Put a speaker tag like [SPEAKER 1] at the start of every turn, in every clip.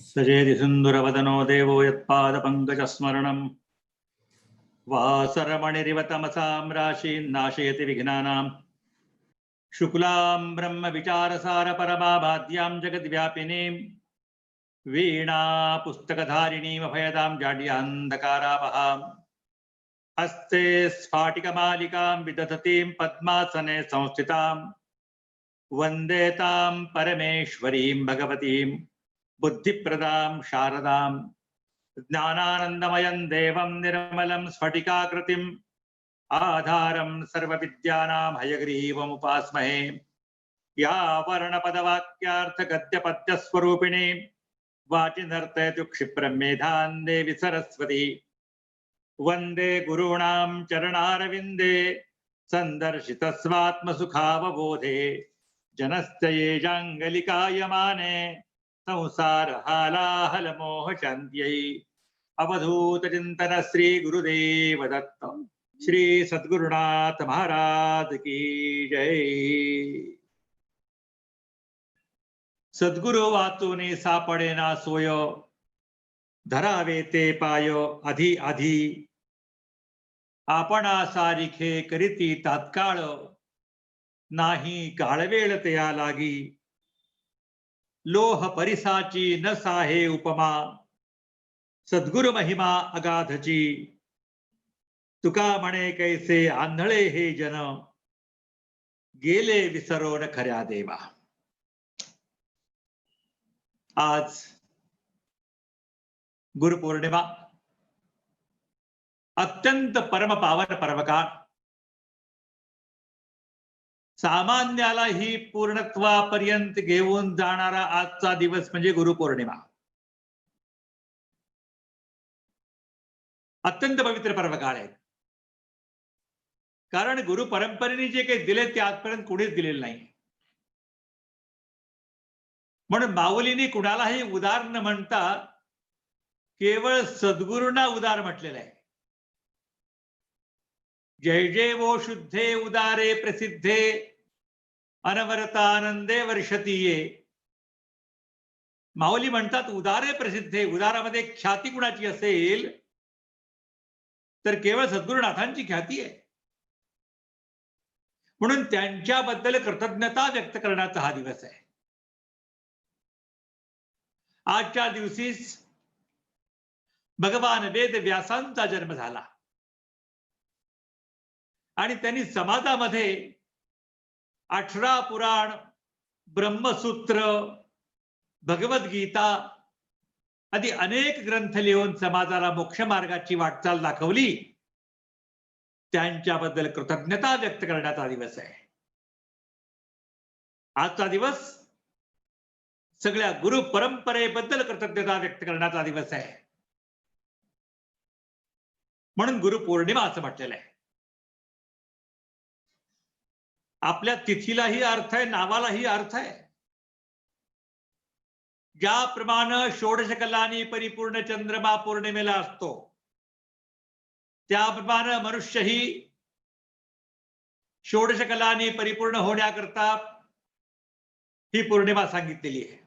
[SPEAKER 1] सजेति सुन्दरवदनो देवो यत्पादपङ्कजस्मरणं वासरमणिरिव तमसां राशीन्नाशयति विघ्नानां शुक्लां ब्रह्मविचारसारपरमाभाद्यां जगद्व्यापिनीं वीणा पुस्तकधारिणीमभयदां जाड्यान्धकारापहां हस्ते स्फाटिकमालिकां विदधतीं पद्मासने संस्थितां वन्दे तां परमेश्वरीं भगवतीं बुद्धिप्रदां शारदां ज्ञानानन्दमयं देवं निर्मलं स्फटिकाकृतिम् आधारं सर्वविद्यानां हयग्रीवमुपास्महे या वर्णपदवाक्यार्थगद्यपद्यस्वरूपिणी वाचि नर्तयतु क्षिप्रं मेधां देवि सरस्वती वन्दे गुरूणां चरणारविन्दे सन्दर्शितस्वात्मसुखावबोधे जनस्य ये जाङ्गलिकायमाने संसारहालाहलमोहशान्त्यै अवधूतचिन्तन श्री गुरुदेव दत्त श्री सद्गुरुनाथ महाराज की जय। सद्गुरु वाचूनी सापडेना सोय धरावे ते पाय आधी आधी आपणा सारिखे करीती तात्काळ नाही काळवेळ तया लागी लोह परिसाची न साहे उपमा सद्गुरु महिमा अगाधची तुका म्हणे कैसे आंधळे हे जन गेले विसरोन खऱ्या देवा। आज गुरुपौर्णिमा अत्यंत परम पावन पर्वकाळ सामान्यालाही पूर्णत्वापर्यंत घेऊन जाणारा आजचा दिवस म्हणजे गुरुपौर्णिमा। अत्यंत पवित्र पर्वकाळ आहे, कारण गुरु परंपरेने जे काही दिले ते आजपर्यंत कुणीच दिलेले नाही। म्हणून माऊलींनी कुणालाही उदार न म्हणता केवळ सद्गुरूंना उदार म्हटलेलं आहे। जय जय वो शुद्धे उदारे प्रसिद्धे अनवरतानंदे वर्षतीये। माऊली म्हणतात उदारे प्रसिद्धे, उदारामध्ये ख्याती कुणाची असेल तर केवळ सद्गुरुनाथांची ख्याती आहे। म्हणून त्यांच्याबद्दल कृतज्ञता व्यक्त करण्याचा हा दिवस आहे। आजच्या दिवशीच भगवान वेद व्यासांचा जन्म झाला आणि त्यांनी समाजामध्ये 18 पुराण, ब्रह्मसूत्र, भगवद्गीता आदी अनेक ग्रंथ लिहून समाजाला मोक्ष मार्गाची वाटचाल दाखवली। त्यांच्याबद्दल कृतज्ञता व्यक्त करण्याचा दिवस आहे आजचा दिवस। सगळ्या गुरु परंपरेबद्दल कृतज्ञता व्यक्त करण्याचा दिवस आहे, म्हणून गुरुपौर्णिमा असं म्हटलेलं आहे। आपल्या तिथीलाही अर्थ आहे, नावालाही अर्थ आहे। ज्याप्रमाणे षोडश कलांनी परिपूर्ण चंद्रमा पौर्णिमेला असतो, त्याप्रमाणे मनुष्यही षोडश कलांनी परिपूर्ण होण्याकरता ही पौर्णिमा सांगितलेली आहे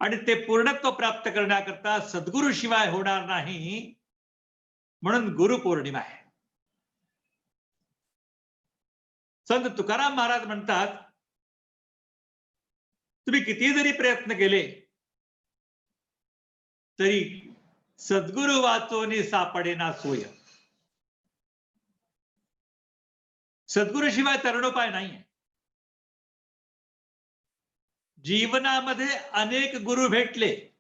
[SPEAKER 1] आणि ते पूर्णत्व प्राप्त करण्याकरता सद्गुरु शिवाय होणार नाही, म्हणून गुरुपौर्णिमा आहे। संत तुकाराम महाराज म्हणतात, तुम्ही किती जरी प्रयत्न केले तरी सद्गुरु वाचोनी सापडेना सोय। सद्गुरु शिवाय तरणोपाय नाहीये। जीवनामध्ये अनेक गुरु भेटले,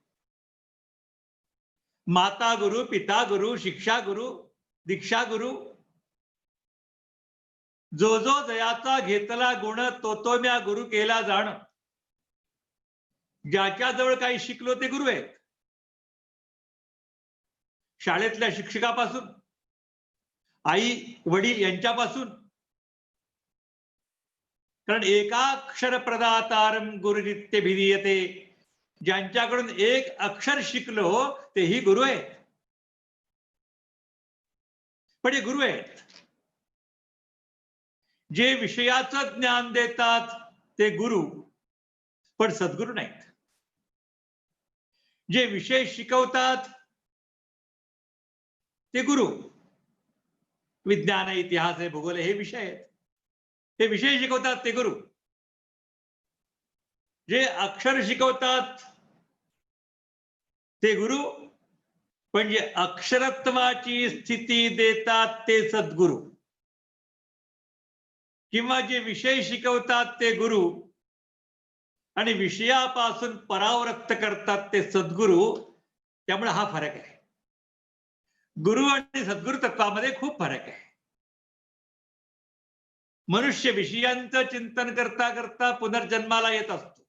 [SPEAKER 1] माता गुरु, पिता गुरु, शिक्षा गुरु, दीक्षा गुरु। जो जो जयाचा घेतला गुण तो तो म्या गुरु केला जाण। ज्याच्याजवळ काही शिकलो ते गुरु आहेत। शाळेतल्या शिक्षकापासून, आई वडील यांच्यापासून, कारण एकाक्षर प्रदातारम गुरुनित्य भिदीयते। ज्यांच्याकडून एक अक्षर शिकलो तेही गुरु आहेत, पण हे गुरु आहेत। जे विषयाचं ज्ञान देतात ते गुरु, पण सद्गुरु नाहीत। जे विषय शिकवतात ते गुरु. विज्ञान, इतिहास, भूगोल हे विषय आहेत. हे विषय शिकवतात ते गुरु. जे अक्षर शिकवतात ते गुरु, पण जे अक्षरत्वाची स्थिती देतात ते सद्गुरु. किंवा जे विषय शिकवतात ते गुरु आणि विषयापासून परावृत्त करतात ते सद्गुरु. त्यामुळे हा फरक आहे. गुरु आणि सद्गुरु तत्वामध्ये खूप फरक आहे. मनुष्य विषयांचं चिंतन करता करता पुनर्जन्माला येत असतो,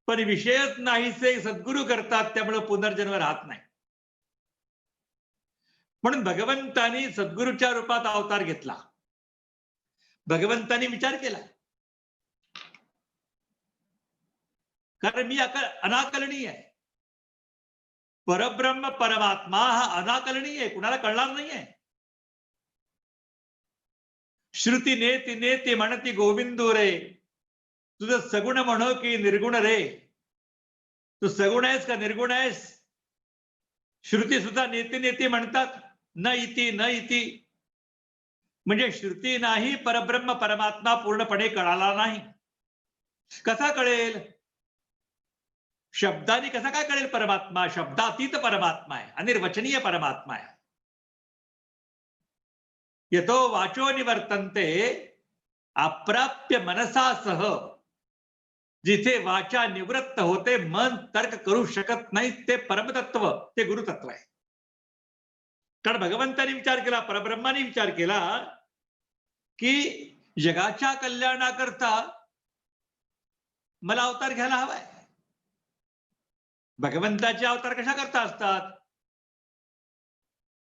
[SPEAKER 1] पण विषयच नाहीसे सद्गुरु करतात, त्यामुळे पुनर्जन्म राहत नाही. म्हणून भगवंतानी सद्गुरूच्या रूपात अवतार घेतला. भगवंतानी विचार केला, कारण मी अनाकलनीय आहे. परब्रह्म परमात्मा हा अनाकलनीय आहे, कुणाला कळणार नाहीये. श्रुती नेती नेती म्हणती गोविंदो रे, तुझं सगुण म्हणो की निर्गुण रे. तू सगुण आहेस का निर्गुण आहेस? श्रुती सुद्धा नेती नेती म्हणतात, न इति न इति. म्हणजे श्रुती नाही, परब्रह्म परमात्मा पूर्णपणे कळाला नाही. कसा कळेल? शब्दाने कसा काय कळेल परमात्मा? शब्दातीत परमात्मा आहे, अनिर्वचनीय परमात्मा आहे. यतो वाचो निवर्तन्ते, अप्राप्य मनसासह. जिथे वाचा निवृत्त होते, मन तर्क करू शकत नाही, ते परमतत्व, ते गुरुतत्व आहे. कारण भगवंतानी विचार केला, परब्रह्माने विचार केला की जगाच्या कल्याणाकरता मला अवतार घ्यायला हवाय. भगवंताचे अवतार कशा करता असतात?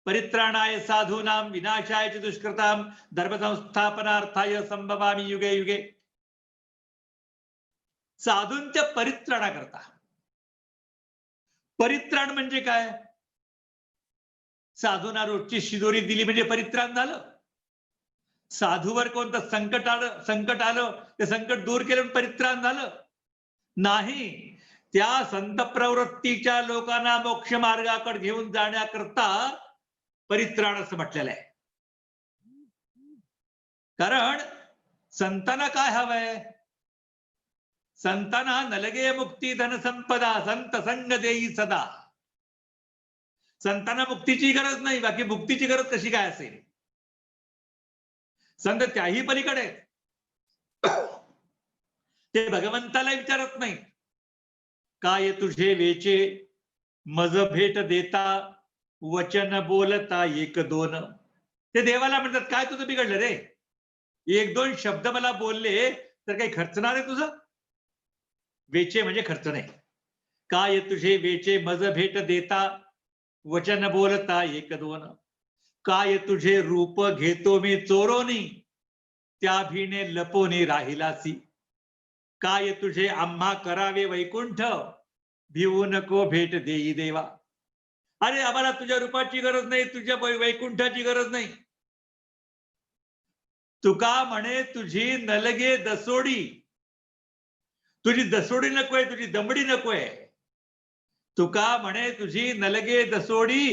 [SPEAKER 1] परित्राणाय साधूनां विनाशाय च दुष्कृतां धर्मसंस्थापनार्थाय संभवामि युगे युगे. साधूंच्या परित्राणाकरता. परित्राण म्हणजे काय? साधूंना रोजची शिदोरी दिली म्हणजे परित्राण झालं. साधूवर कोणतं संकट आलं ते संकट दूर केलं परित्राण झालं नाही. त्या संत प्रवृत्तीच्या लोकांना मोक्ष मार्गाकडे घेऊन जाण्याकरता परित्राण असं म्हटलेलं आहे. कारण संतांना काय हवंय? संतांना नलगे मुक्ती धनसंपदा संत संग देई सदा. संतांना मुक्तीची गरज नाही, बाकी मुक्तीची गरज कशी काय असेल? संत त्याही पलीकडे ते भगवंताला विचारत नाही, काय तुझे वेचे मज भेट देता वचन बोलता एक दोन. ते देवाला म्हणतात, काय तुझं बिघडलं रे? एक दोन शब्द मला बोलले तर काही खर्चणार आहे तुझं? वेचे म्हणजे खर्च नाही. काय तुझे वेचे मज भेट देता वचन बोलता एक दोन. काय तुझे रूप घेतो मी चोरोनी त्या भीने लपोनी राहिलासी. काय तुझे आम्हा करावे वैकुंठ भिवू नको भेट देई देवा. अरे आम्हाला तुझ्या रूपाची गरज नाही, तुझ्या वैकुंठाची गरज नाही. तुका म्हणे तुझी नलगे दसोडी. तुझी दसोडी नकोय, तुझी दमडी नकोय. तुका म्हणे तुझी नलगे दसोडी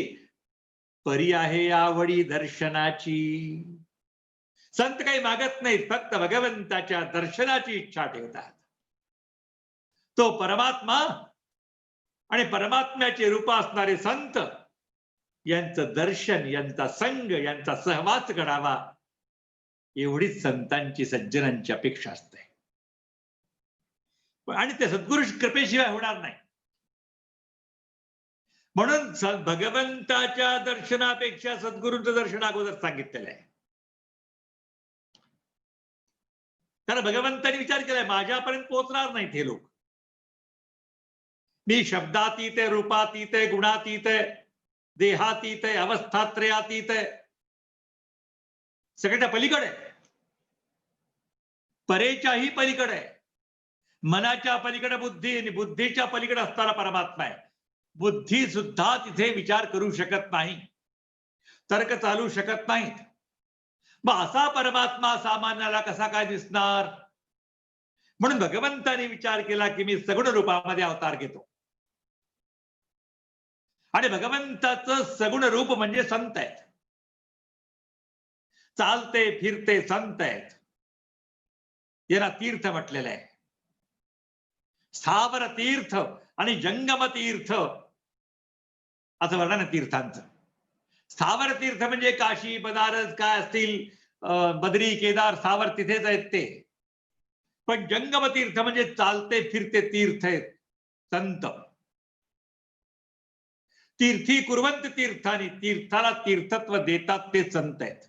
[SPEAKER 1] परी आहे आवडी दर्शनाची. संत काही मागत नाहीत, फक्त भगवंताच्या दर्शनाची इच्छा ठेवतात. तो परमात्मा आणि परमात्म्याचे रूप असणारे संत यांचं दर्शन, यांचा संग, यांचा सहवास घडावा एवढीच संतांची, सज्जनांची अपेक्षा असते. आणि ते सद्गुरु कृपेशिवाय होणार नाही. म्हणून भगवंताच्या दर्शनापेक्षा सद्गुरूंचं दर्शन अगोदर सांगितलेलं आहे. कारण भगवंताने विचार केलाय, माझ्यापर्यंत पोहोचणार नाहीत हे लोक. मी शब्दातीत आहे, रूपातीत आहे, गुणातीत आहे, देहातीत आहे, अवस्थात्रयातीत आहे, सगळ्याच्या पलीकडे, परेच्याही पलीकडे आहे. मनाच्या पलीकडे बुद्धी आणि बुद्धीच्या पलीकडे असणारा परमात्मा आहे. बुद्धी सुद्धा तिथे विचार करू शकत नाही, तर्क चालू शकत नाहीत. मग असा परमात्मा सामान्याला कसा काय दिसणार? म्हणून भगवंताने विचार केला की मी सगुण रूपामध्ये अवतार घेतो. आणि भगवंताचं सगुण रूप म्हणजे संत आहेत. चालते फिरते संत आहेत. याला तीर्थ म्हटलेलं आहे. स्थावर तीर्थ आणि जंगम तीर्थ असं वर्णन आहे तीर्थांचं. स्थावर तीर्थ म्हणजे काशी बनारस काय असतील, बद्री केदार स्थावर तिथेच आहेत ते. पण जंगम तीर्थ म्हणजे चालते फिरते तीर्थ आहेत संत. तीर्थी कुर्वंत तीर्थानी, तीर्थाला तीर्थत्व देतात ते संत आहेत.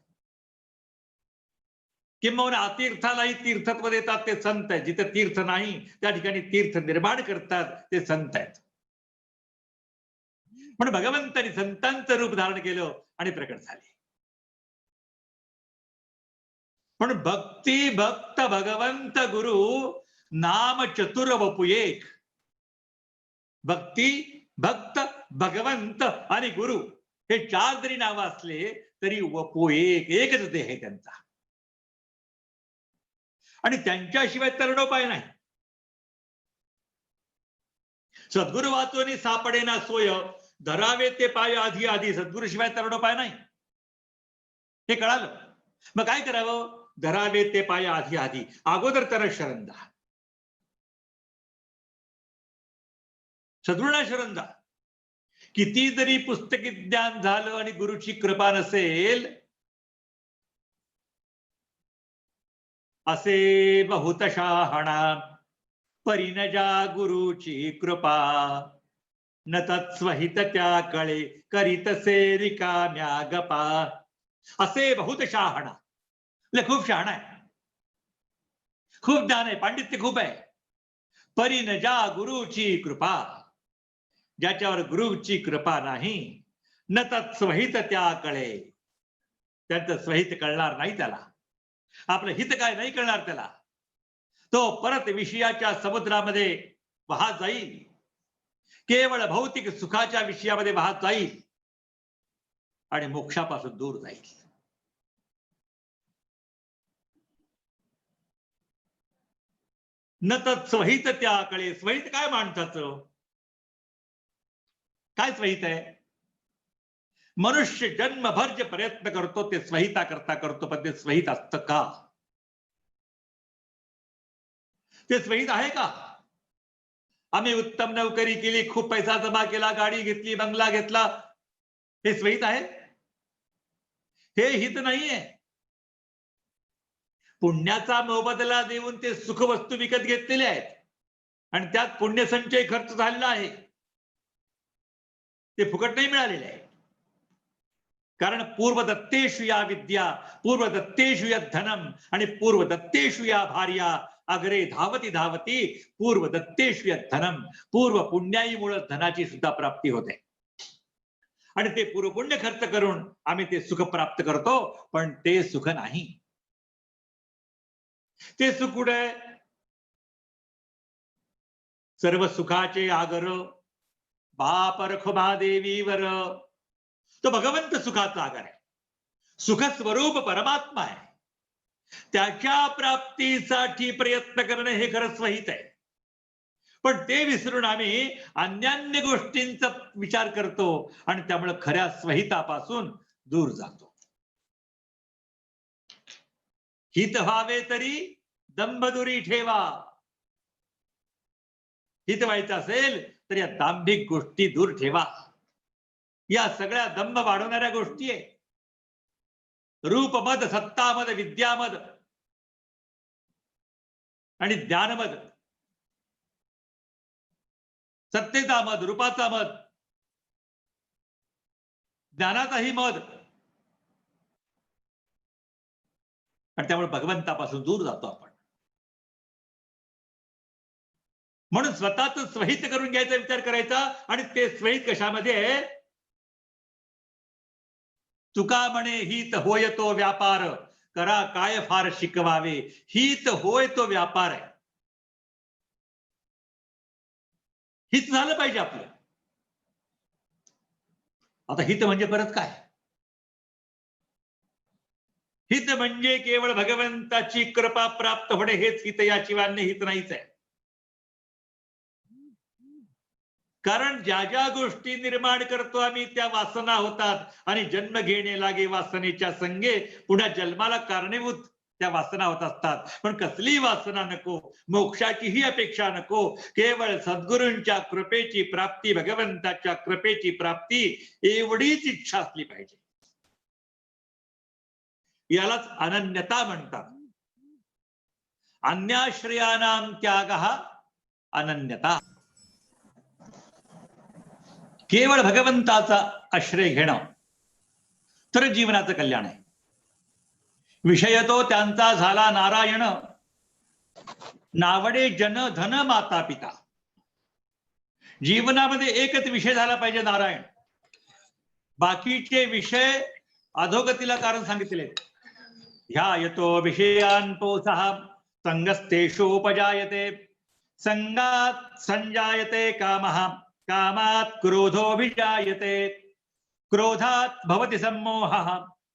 [SPEAKER 1] किंवा अतीर्थालाही तीर्थत्व देतात ते संत आहेत. जिथे तीर्थ नाही त्या ठिकाणी तीर्थ निर्माण करतात ते संत आहेत. म्हणून भगवंतांनी संतांचं रूप धारण केलं आणि प्रकट झाले. म्हणून भक्ती भक्त भगवंत गुरु नाम चतुर वपू एक. भक्ती भक्त भगवंत आणि गुरु हे 4 जरी नाव असले तरी वपू एक, एकच देह आहे त्यांचा. आणि त्यांच्याशिवाय तरणोपाय नाही. सद्गुरु वाचोनी सापडे ना सोय, धरावे ते पाय आधी आधी. सद्गुरु शिवाय तरणोपाय नाही, हे कळालं. मग काय करावं? धरावे ते पाय आधी आधी, अगोदर त्याला शरण द्या. सद्गुरूंना शरण द्या. किती जरी पुस्तकी ज्ञान झालं आणि गुरुची कृपा नसेल, असे बहुत शहाणा परिणजा गुरुची कृपा, न तत्स्वहित त्या कळे करीतसे रिकाम्या गपा. असे बहुत शहाणा म्हणजे खूप शहाणा आहे, खूप ज्ञान आहे, पांडित्य खूप आहे. परिणजा गुरुची कृपा, ज्याच्यावर गुरुची कृपा नाही, न तत्स्वहित त्या कळे, त्यांचं स्वहित कळणार नाही त्याला, आपलं हित काय नाही कळणार त्याला. तो परत विषयाच्या समुद्रामध्ये वाहत जाईल, केवळ भौतिक सुखाच्या विषयामध्ये वाहत जाईल आणि मोक्षापासून दूर जाईल. न तत्स्वहित त्या कळे. स्वहित काय माणसाचं? काय स्वहित आहे? मनुष्य जन्मभर जे प्रयत्न करतो ते स्वहिता करता करतो, पण ते स्वहित असतं का? ते स्वहित आहे का? आम्ही उत्तम नोकरी केली, खूप पैसा जमा केला, गाडी घेतली, बंगला घेतला, हे स्वहित आहे? हे हित नाहीये. पुण्याचा मोबदला देऊन ते सुखवस्तू विकत घेतलेले आहेत आणि त्यात पुण्यसंचय खर्च झालेला आहे. ते फुकट नाही मिळालेले आहे. कारण पूर्वदत्तेषु या विद्या, पूर्वदत्तेषु या धनम आणि पूर्वदत्तेषु या भार्या अग्रे धावती धावती पूर्वदत्तेषु या धनम. पूर्व पुण्याईमुळे धनाची सुद्धा प्राप्ती होते आणि ते पूर्वपुण्य खर्च करून आम्ही ते सुख प्राप्त करतो, पण ते सुख नाही. ते सुख कुठे? सर्व सुखाचे आगर बाप रखुमा देवीवर. तो भगवंत सुखाचा आगर आहे, सुख स्वरूप परमात्मा आहे. त्याच्या प्राप्तीसाठी प्रयत्न करणे हे खरं स्वहित आहे. पण ते विसरून आम्ही अन्यान्य गोष्टींचा विचार करतो आणि त्यामुळे खऱ्या स्वहितापासून दूर जातो. हित व्हावे तरी दंभदुरी ठेवा. हित व्हायचं असेल तर या दांभिक गोष्टी दूर ठेवा. या सगळ्या दंभ वाढवणाऱ्या गोष्टी आहे. रूपमद, सत्तामद, विद्यामद आणि ज्ञानमद. सत्तेचा मद, रूपाचा मद, ज्ञानाचाही मद, आणि त्यामुळे भगवंतापासून दूर जातो आपण. म्हणून स्वतःच स्वहित करून घ्यायचा विचार करायचा. आणि ते स्वहित कशामध्ये? तुका म्हणे हित होय तो व्यापार, करा काय फार शिकवावे. हित होय तो व्यापार आहे. हित झालं पाहिजे आपलं. आता हित म्हणजे परत काय? हित म्हणजे केवळ भगवंताची कृपा प्राप्त होणे हेच हित, याशिवाय अन्य हित नाहीच आहे. कारण ज्या ज्या गोष्टी निर्माण करतो आम्ही त्या वासना होतात आणि जन्म घेणे लागे वासनेच्या संगे, पुन्हा जन्माला कारणीभूत त्या वासना होत असतात. पण कसलीही वासना नको, मोक्षाचीही अपेक्षा नको, केवळ सद्गुरूंच्या कृपेची प्राप्ती, भगवंताच्या कृपेची प्राप्ती एवढीच इच्छा असली पाहिजे. यालाच अनन्यता म्हणतात. अन्याश्रयानां त्यागः अनन्यता. केवळ भगवंताचा आश्रय घेणं तर जीवनाचं कल्याण आहे. विषय तो त्यांचा झाला नारायण, नावडे जन धन माता पिता. जीवनामध्ये एकच विषय झाला पाहिजे, नारायण. बाकीचे विषय अधोगतीला कारण सांगितले. ध्यायतो विषयान् पोसः संगस्तेषोपजायते, संगात् संजायते कामः, कामात् क्रोधोऽभिजायते, क्रोधात् भवति सम्मोहः,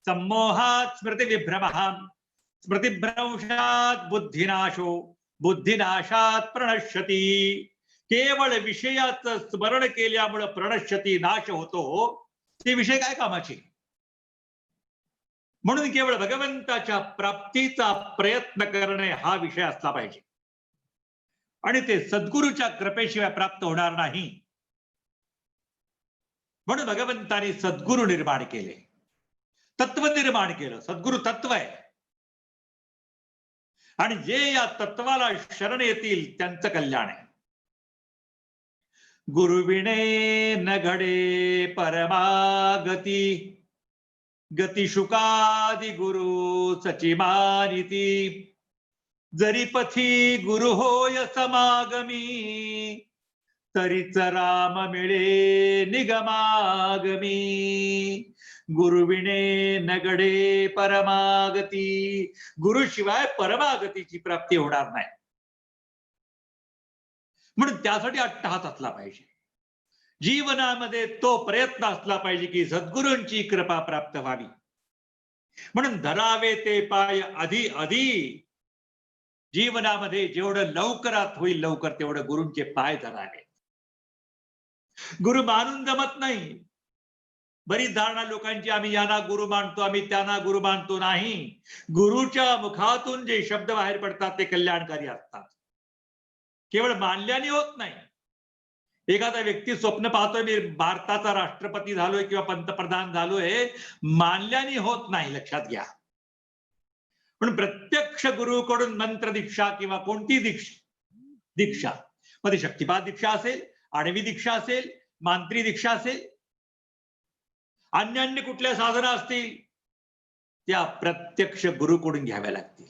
[SPEAKER 1] सम्मोहात् स्मृतिविभ्रमः, स्मृतिभ्रंशात् बुद्धिनाशो, बुद्धिनाशात् प्रणश्यति. केवळ विषयाचं स्मरण केल्यामुळे प्रणश्यती, नाश होतो. ते विषय काय कामाचे? म्हणून केवळ भगवंताच्या प्राप्तीचा प्रयत्न करणे हा विषय असला पाहिजे. आणि ते सद्गुरूच्या कृपेशिवाय प्राप्त होणार नाही. म्हणून भगवंताने सद्गुरू निर्माण केले, तत्व निर्माण केलं. सद्गुरू तत्व आहे आणि जे या तत्वाला शरण येतील त्यांचं कल्याण आहे. गुरुविणे न घडे परमागती, गती शुकादि गुरु सचिमानिती. जरी पथी गुरु होय समागमी, तरीच राम मिळे निगमागमी. गुरुविणे न घडे परमागती. गुरुशिवाय परमागतीची प्राप्ती होणार नाही. म्हणून त्यासाठी अट्टहास असला पाहिजे. जीवनामध्ये तो प्रयत्न असला पाहिजे की सद्गुरूंची कृपा प्राप्त व्हावी. म्हणून धरावे ते पाय आधी आधी. जीवनामध्ये जेवढं लवकरात होईल लवकर तेवढं गुरूंचे पाय धरावे. गुरु मानून जमत नाही. बरीच धारणा लोकांची, आम्ही यांना गुरु मानतो, आम्ही त्यांना गुरु मानतो. नाही, गुरुच्या मुखातून जे शब्द बाहेर पडतात ते कल्याणकारी असतात. केवळ मानल्याने होत नाही. एखादा व्यक्ती स्वप्न पाहतोय मी भारताचा राष्ट्रपती झालोय किंवा पंतप्रधान झालोय, मानल्याने होत नाही, लक्षात घ्या. पण प्रत्यक्ष गुरुकडून मंत्र दीक्षा किंवा कोणती दीक्षा, मध्ये शक्तिपात दीक्षा असेल, आडवी दीक्षा असेल, मांत्री दीक्षा असेल, अन्य कुठल्या साधना असतील, त्या प्रत्यक्ष गुरुकडून घ्याव्या लागतील.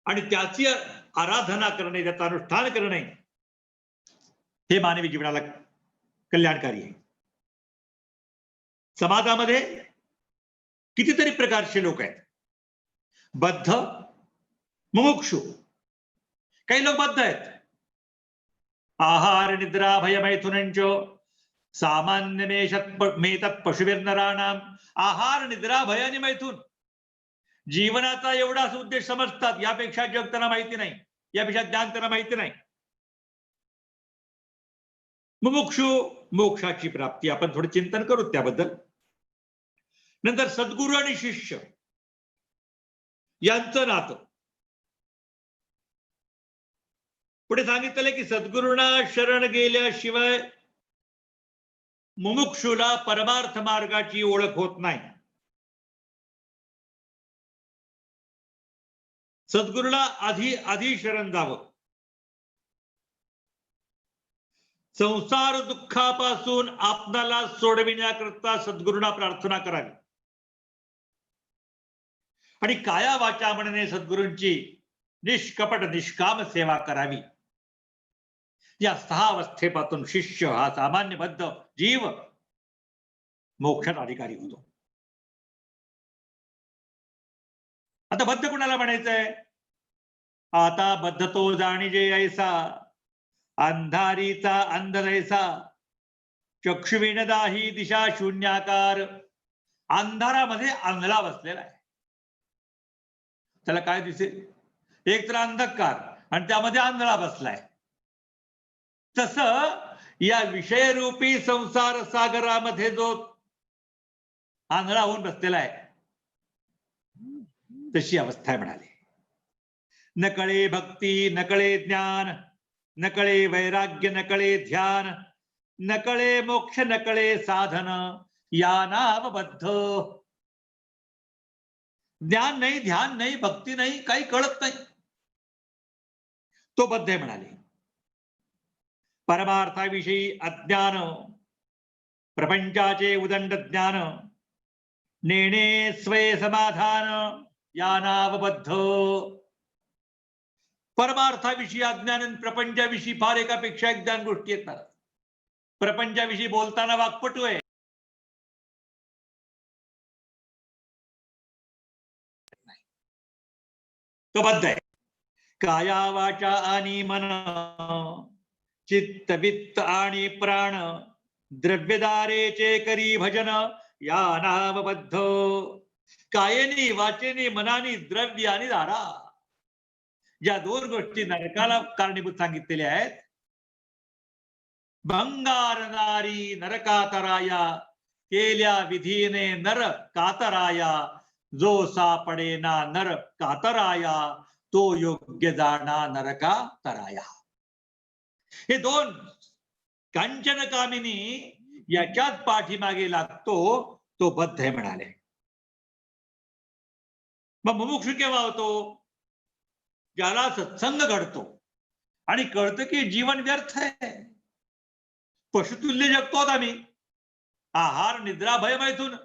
[SPEAKER 1] आणि त्याची आराधना करणे, त्याचं अनुष्ठान करणे हे मानवी जीवनाला कल्याणकारी आहे. समाजामध्ये कितीतरी प्रकारचे लोक आहेत. बद्ध, मुमुक्षु. काही लोक बद्ध आहेत. आहार निद्रा भय मैथुनंच सामान्य मेतत पशुभिर्नराणाम. आहार निद्रा भय आणि मैथुन जीवनाचा एवढाच उद्देश समजतात. यापेक्षा जग त्यांना माहिती नाही, यापेक्षा ज्ञान त्यांना माहिती नाही. मुमुक्षु, मोक्षाची प्राप्ती. आपण थोडं चिंतन करू त्याबद्दल. नंतर सद्गुरू आणि शिष्य यांचं नातं. पुढे सांगितले की सद्गुरूंना शरण गेल्याशिवाय मुमुक्षुला परमार्थ मार्गाची ओळख होत नाही. सद्गुरूला आधी शरण जावं. संसार दुःखापासून आपणाला सोडविण्याकरता सद्गुरूंना प्रार्थना करावी आणि काया वाचा म्हणणे सद्गुरूंची निष्कपट निष्काम सेवा करावी. या 6 अवस्थेपासून शिष्य हा सामान्यबद्ध जीव मोक्षात अधिकारी होतो. आता बद्ध कुणाला म्हणायचंय? आता बद्ध तो जाणीजे ऐसा, अंधारीचा अंध जैसा, चक्षुविण दाही दिशा शून्याकार. अंधारामध्ये आंधळा बसलेला आहे. त्याला काय दिसेल? एक तर अंधकार आणि त्यामध्ये आंधळा बसलाय. तसं या विषयरूपी संसार सागरामध्ये जो आंधळा होऊन बसलेला आहे, तशी अवस्था आहे म्हणाले. न कळे भक्ती, न कळे ज्ञान, न कळे वैराग्य, न कळे ध्यान, न कळे मोक्ष, न कळे साधन, या नावबद्ध. ज्ञान नाही, ध्यान नाही, भक्ती नाही, काही कळत नाही, तो बद्ध आहे म्हणाले. परमार्थाविषयी अज्ञान, प्रपंचाचे उदंड ज्ञान, नेणे स्वय समाधान, या नावबद्ध. परमार्थाविषयी अज्ञान आणि प्रपंचाविषयी फार एकापेक्षा एक ज्ञान गोष्टी येतात. प्रपंचाविषयी बोलताना वाक्पटू आहे, तो बद्ध आहे. काया वाचा आणि मन, चित्त वित्त आणि प्राण, द्रव्यदारेचे करी भजन, या नामबद्ध. कायेनी, वाचेनी, मनानी, द्रव्य आणि दारा, या दोन गोष्टी नरकाला कारणीभूत सांगितलेल्या आहेत. भंगार नारी नरकातराया, केल्या विधीने नर कातराया, जो सापडे ना नर कातराया, तो योग्य जाणा नरका तराया. हे दोन कांचन कामिनी याच्यात पाठीमागे लागतो, तो बद्ध आहे म्हणाले. मग मुमुक्षु केव्हा होतो? ज्याला सत्संग घडतो आणि कळतं की जीवन व्यर्थ आहे. पशुतुल्य जगतो आम्ही, आहार निद्रा भय मैथून,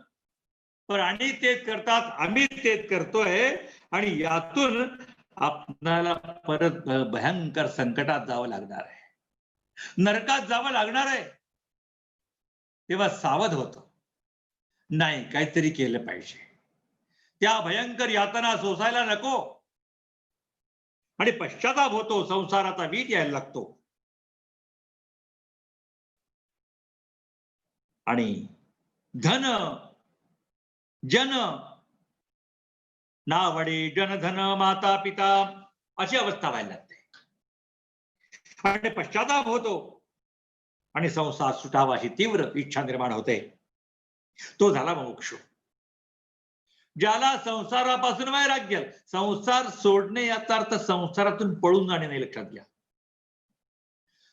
[SPEAKER 1] प्राणी तेच करतात, आम्ही तेच करतोय, आणि यातून आपल्याला परत भयंकर संकटात जावं लागणार आहे, नरकात जावं लागणार आहे. तेव्हा सावध होतो, नाही काहीतरी केलं पाहिजे, त्या भयंकर यातना सोसायला नको, आणि पश्चाताप होतो, संसाराचा वीट यायला लागतो. आणि धन जन नावडे, जनधन माता पिता, अशी अवस्था व्हायला लागते, आणि पश्चाताप होतो, आणि संसार सुटावा ही तीव्र इच्छा निर्माण होते. तो झाला मोक्ष. ज्याला संसारापासून वैराग्य, संसार सोडणे याचा अर्थ संसारातून पळून जाणे नाही, लक्षात घ्या.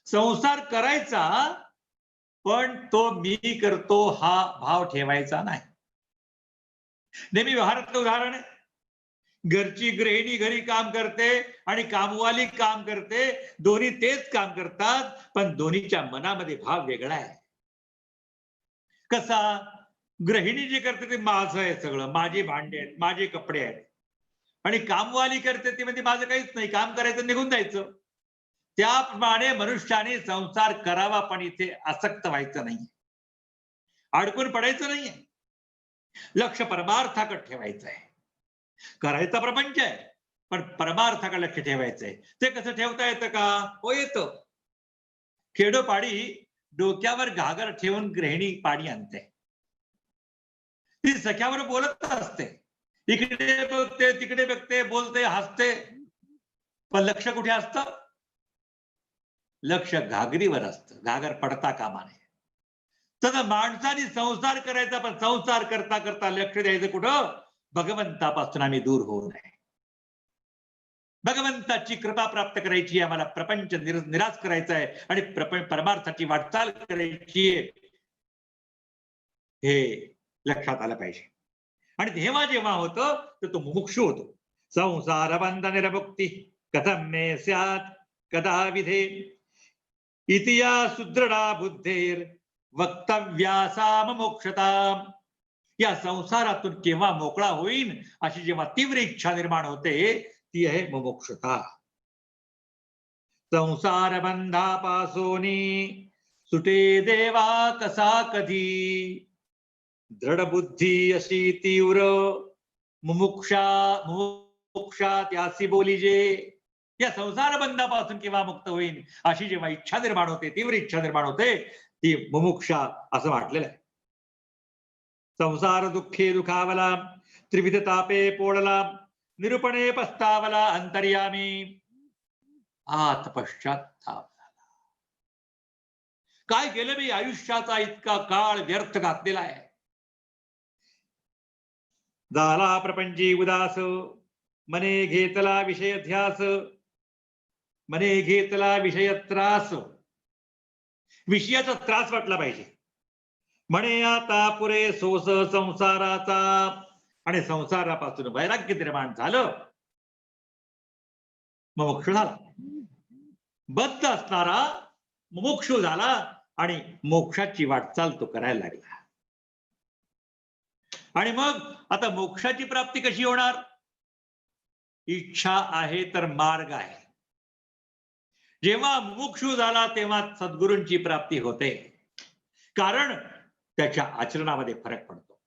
[SPEAKER 1] संसार करायचा, पण तो मी करतो हा भाव ठेवायचा नाही. नेहमी व्यवहारातलं उदाहरण आहे, घरची गृहिणी घरी काम करते आणि कामवाली काम करते, दोन्ही तेच काम करतात, पण दोन्हीच्या मनामध्ये भाव वेगळा आहे. कसा? गृहिणी जे करते ते माझं आहे सगळं, माझी भांडे आहेत, माझे कपडे आहेत, आणि कामवाली करते ती म्हणजे माझं काहीच नाही, काम करायचं निघून जायचं. त्याप्रमाणे मनुष्याने संसार करावा, पण इथे आसक्त व्हायचं नाही, अडकून पडायचं नाहीये, लक्ष परमार्थाकडे ठेवायचं आहे. करायचा प्रपंच आहे, पण परमार्थाकडे लक्ष ठेवायचंय. ते कसं ठेवता येतं का? हो, येतं. खेडोपाडी डोक्यावर घागर ठेवून गृहिणी पाणी आणते, ती सख्यावर बोलत असते, इकडे बघते तिकडे बघते, बोलते हसते, पण लक्ष कुठे असतं? लक्ष घागरीवर असतं, घागर पडता कामा नये. तर माणसाने संसार करायचा, पण संसार करता करता लक्ष द्यायचं कुठं? भगवंतापासून आम्ही दूर होऊ नये. भगवंताची कृपा प्राप्त करायची, आम्हाला प्रपंच निराश करायचा आहे, आणि परमार्थाची वाटचाल करायची आहे, हे लक्षात आलं पाहिजे. आणि तेव्हा जेव्हा होतं तर तो मुमुक्षु होतो. संसार बंध निरमुक्ती कथम मे स्यात् कदा विधे, इति या सुदृढा बुद्धेर वक्तव्यासा मुमुक्षता. या संसारातून केव्हा मोकळा होईन अशी जेव्हा तीव्र इच्छा निर्माण होते, ती आहे मुमुक्षुता. संसार बंधापासोनी सुटे देवा कसा कधी, दृढ बुद्धी अशी तीव्र मुमुक्षा त्यासी बोलीजे. या संसार बंधापासून केव्हा मुक्त होईन अशी जेव्हा इच्छा निर्माण होते, तीव्र इच्छा निर्माण होते, ती मुमुक्षा असं म्हटलेलं आहे. संसार दुःखे दुखावला, त्रिविध तापे पोळला, निरूपणे पस्तावला अंतर्यामी, आत पश्चाताप झाला. काय केलं मी आयुष्याचा इतका काळ व्यर्थ घातलेला आहे. झाला प्रपंची उदास, मने घेतला विषय ध्यास, मने घेतला विषय त्रास. विषयाचा त्रास वाटला पाहिजे. म्हणे आता पुरे सोस संसाराचा, आणि संसारापासून वैराग्य निर्माण झालं, मोक्ष झाला. बद्ध असणारा मुमुक्षु झाला आणि मोक्षाची वाटचाल तो करायला लागला. आणि मग आता मोक्षाची प्राप्ती कशी होणार? इच्छा आहे तर मार्ग आहे. जेव्हा मुमुक्षु झाला तेव्हा सद्गुरूंची प्राप्ती होते, कारण त्याच्या आचरणामध्ये फरक पडतो.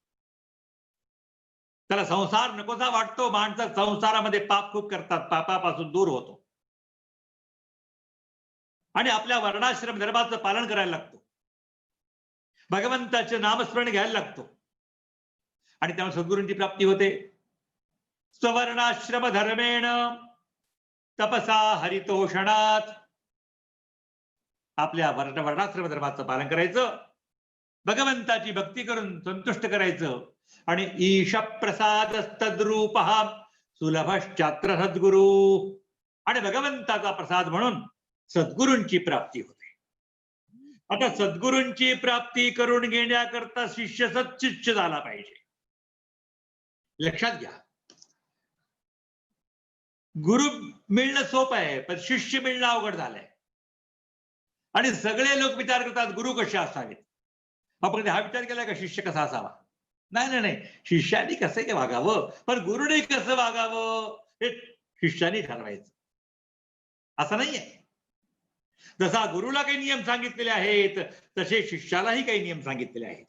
[SPEAKER 1] त्याला संसार नकोसा वाटतो. माणसं संसारामध्ये पाप खूप करतात, पापापासून दूर होतो आणि आपल्या वर्णाश्रम धर्माचं पालन करायला लागतो, भगवंताचे नामस्मरण घ्यायला लागतो आणि त्यामुळे सद्गुरूंची प्राप्ती होते. स्ववर्णाश्रम धर्मेण तपसा हरितोषणात. आपल्या वर्णाश्रम धर्माचं पालन करायचं, भगवंताची भक्ती करून संतुष्ट करायचं आणि ईश प्रसाद तद्रूप सुलभश्चात्र सद्गुरु, आणि भगवंताचा प्रसाद म्हणून सद्गुरूंची प्राप्ती होते. आता सद्गुरूंची प्राप्ती करून घेण्याकरता शिष्य सच्चिष्ट झाला पाहिजे. लक्षात घ्या, गुरु मिळणं सोपं आहे, पण शिष्य मिळणं अवघड झालंय. आणि सगळे लोक विचार करतात गुरु कसे असावेत. आपण हा विचार केला का शिष्य कसा असावा? नाही नाही, शिष्याने कसं काय वागावं, पण गुरुने कसं वागावं हे शिष्याने ठरवायचं, असं नाहीये. जसा गुरुला काही नियम सांगितलेले आहेत, तसे शिष्यालाही काही नियम सांगितलेले आहेत.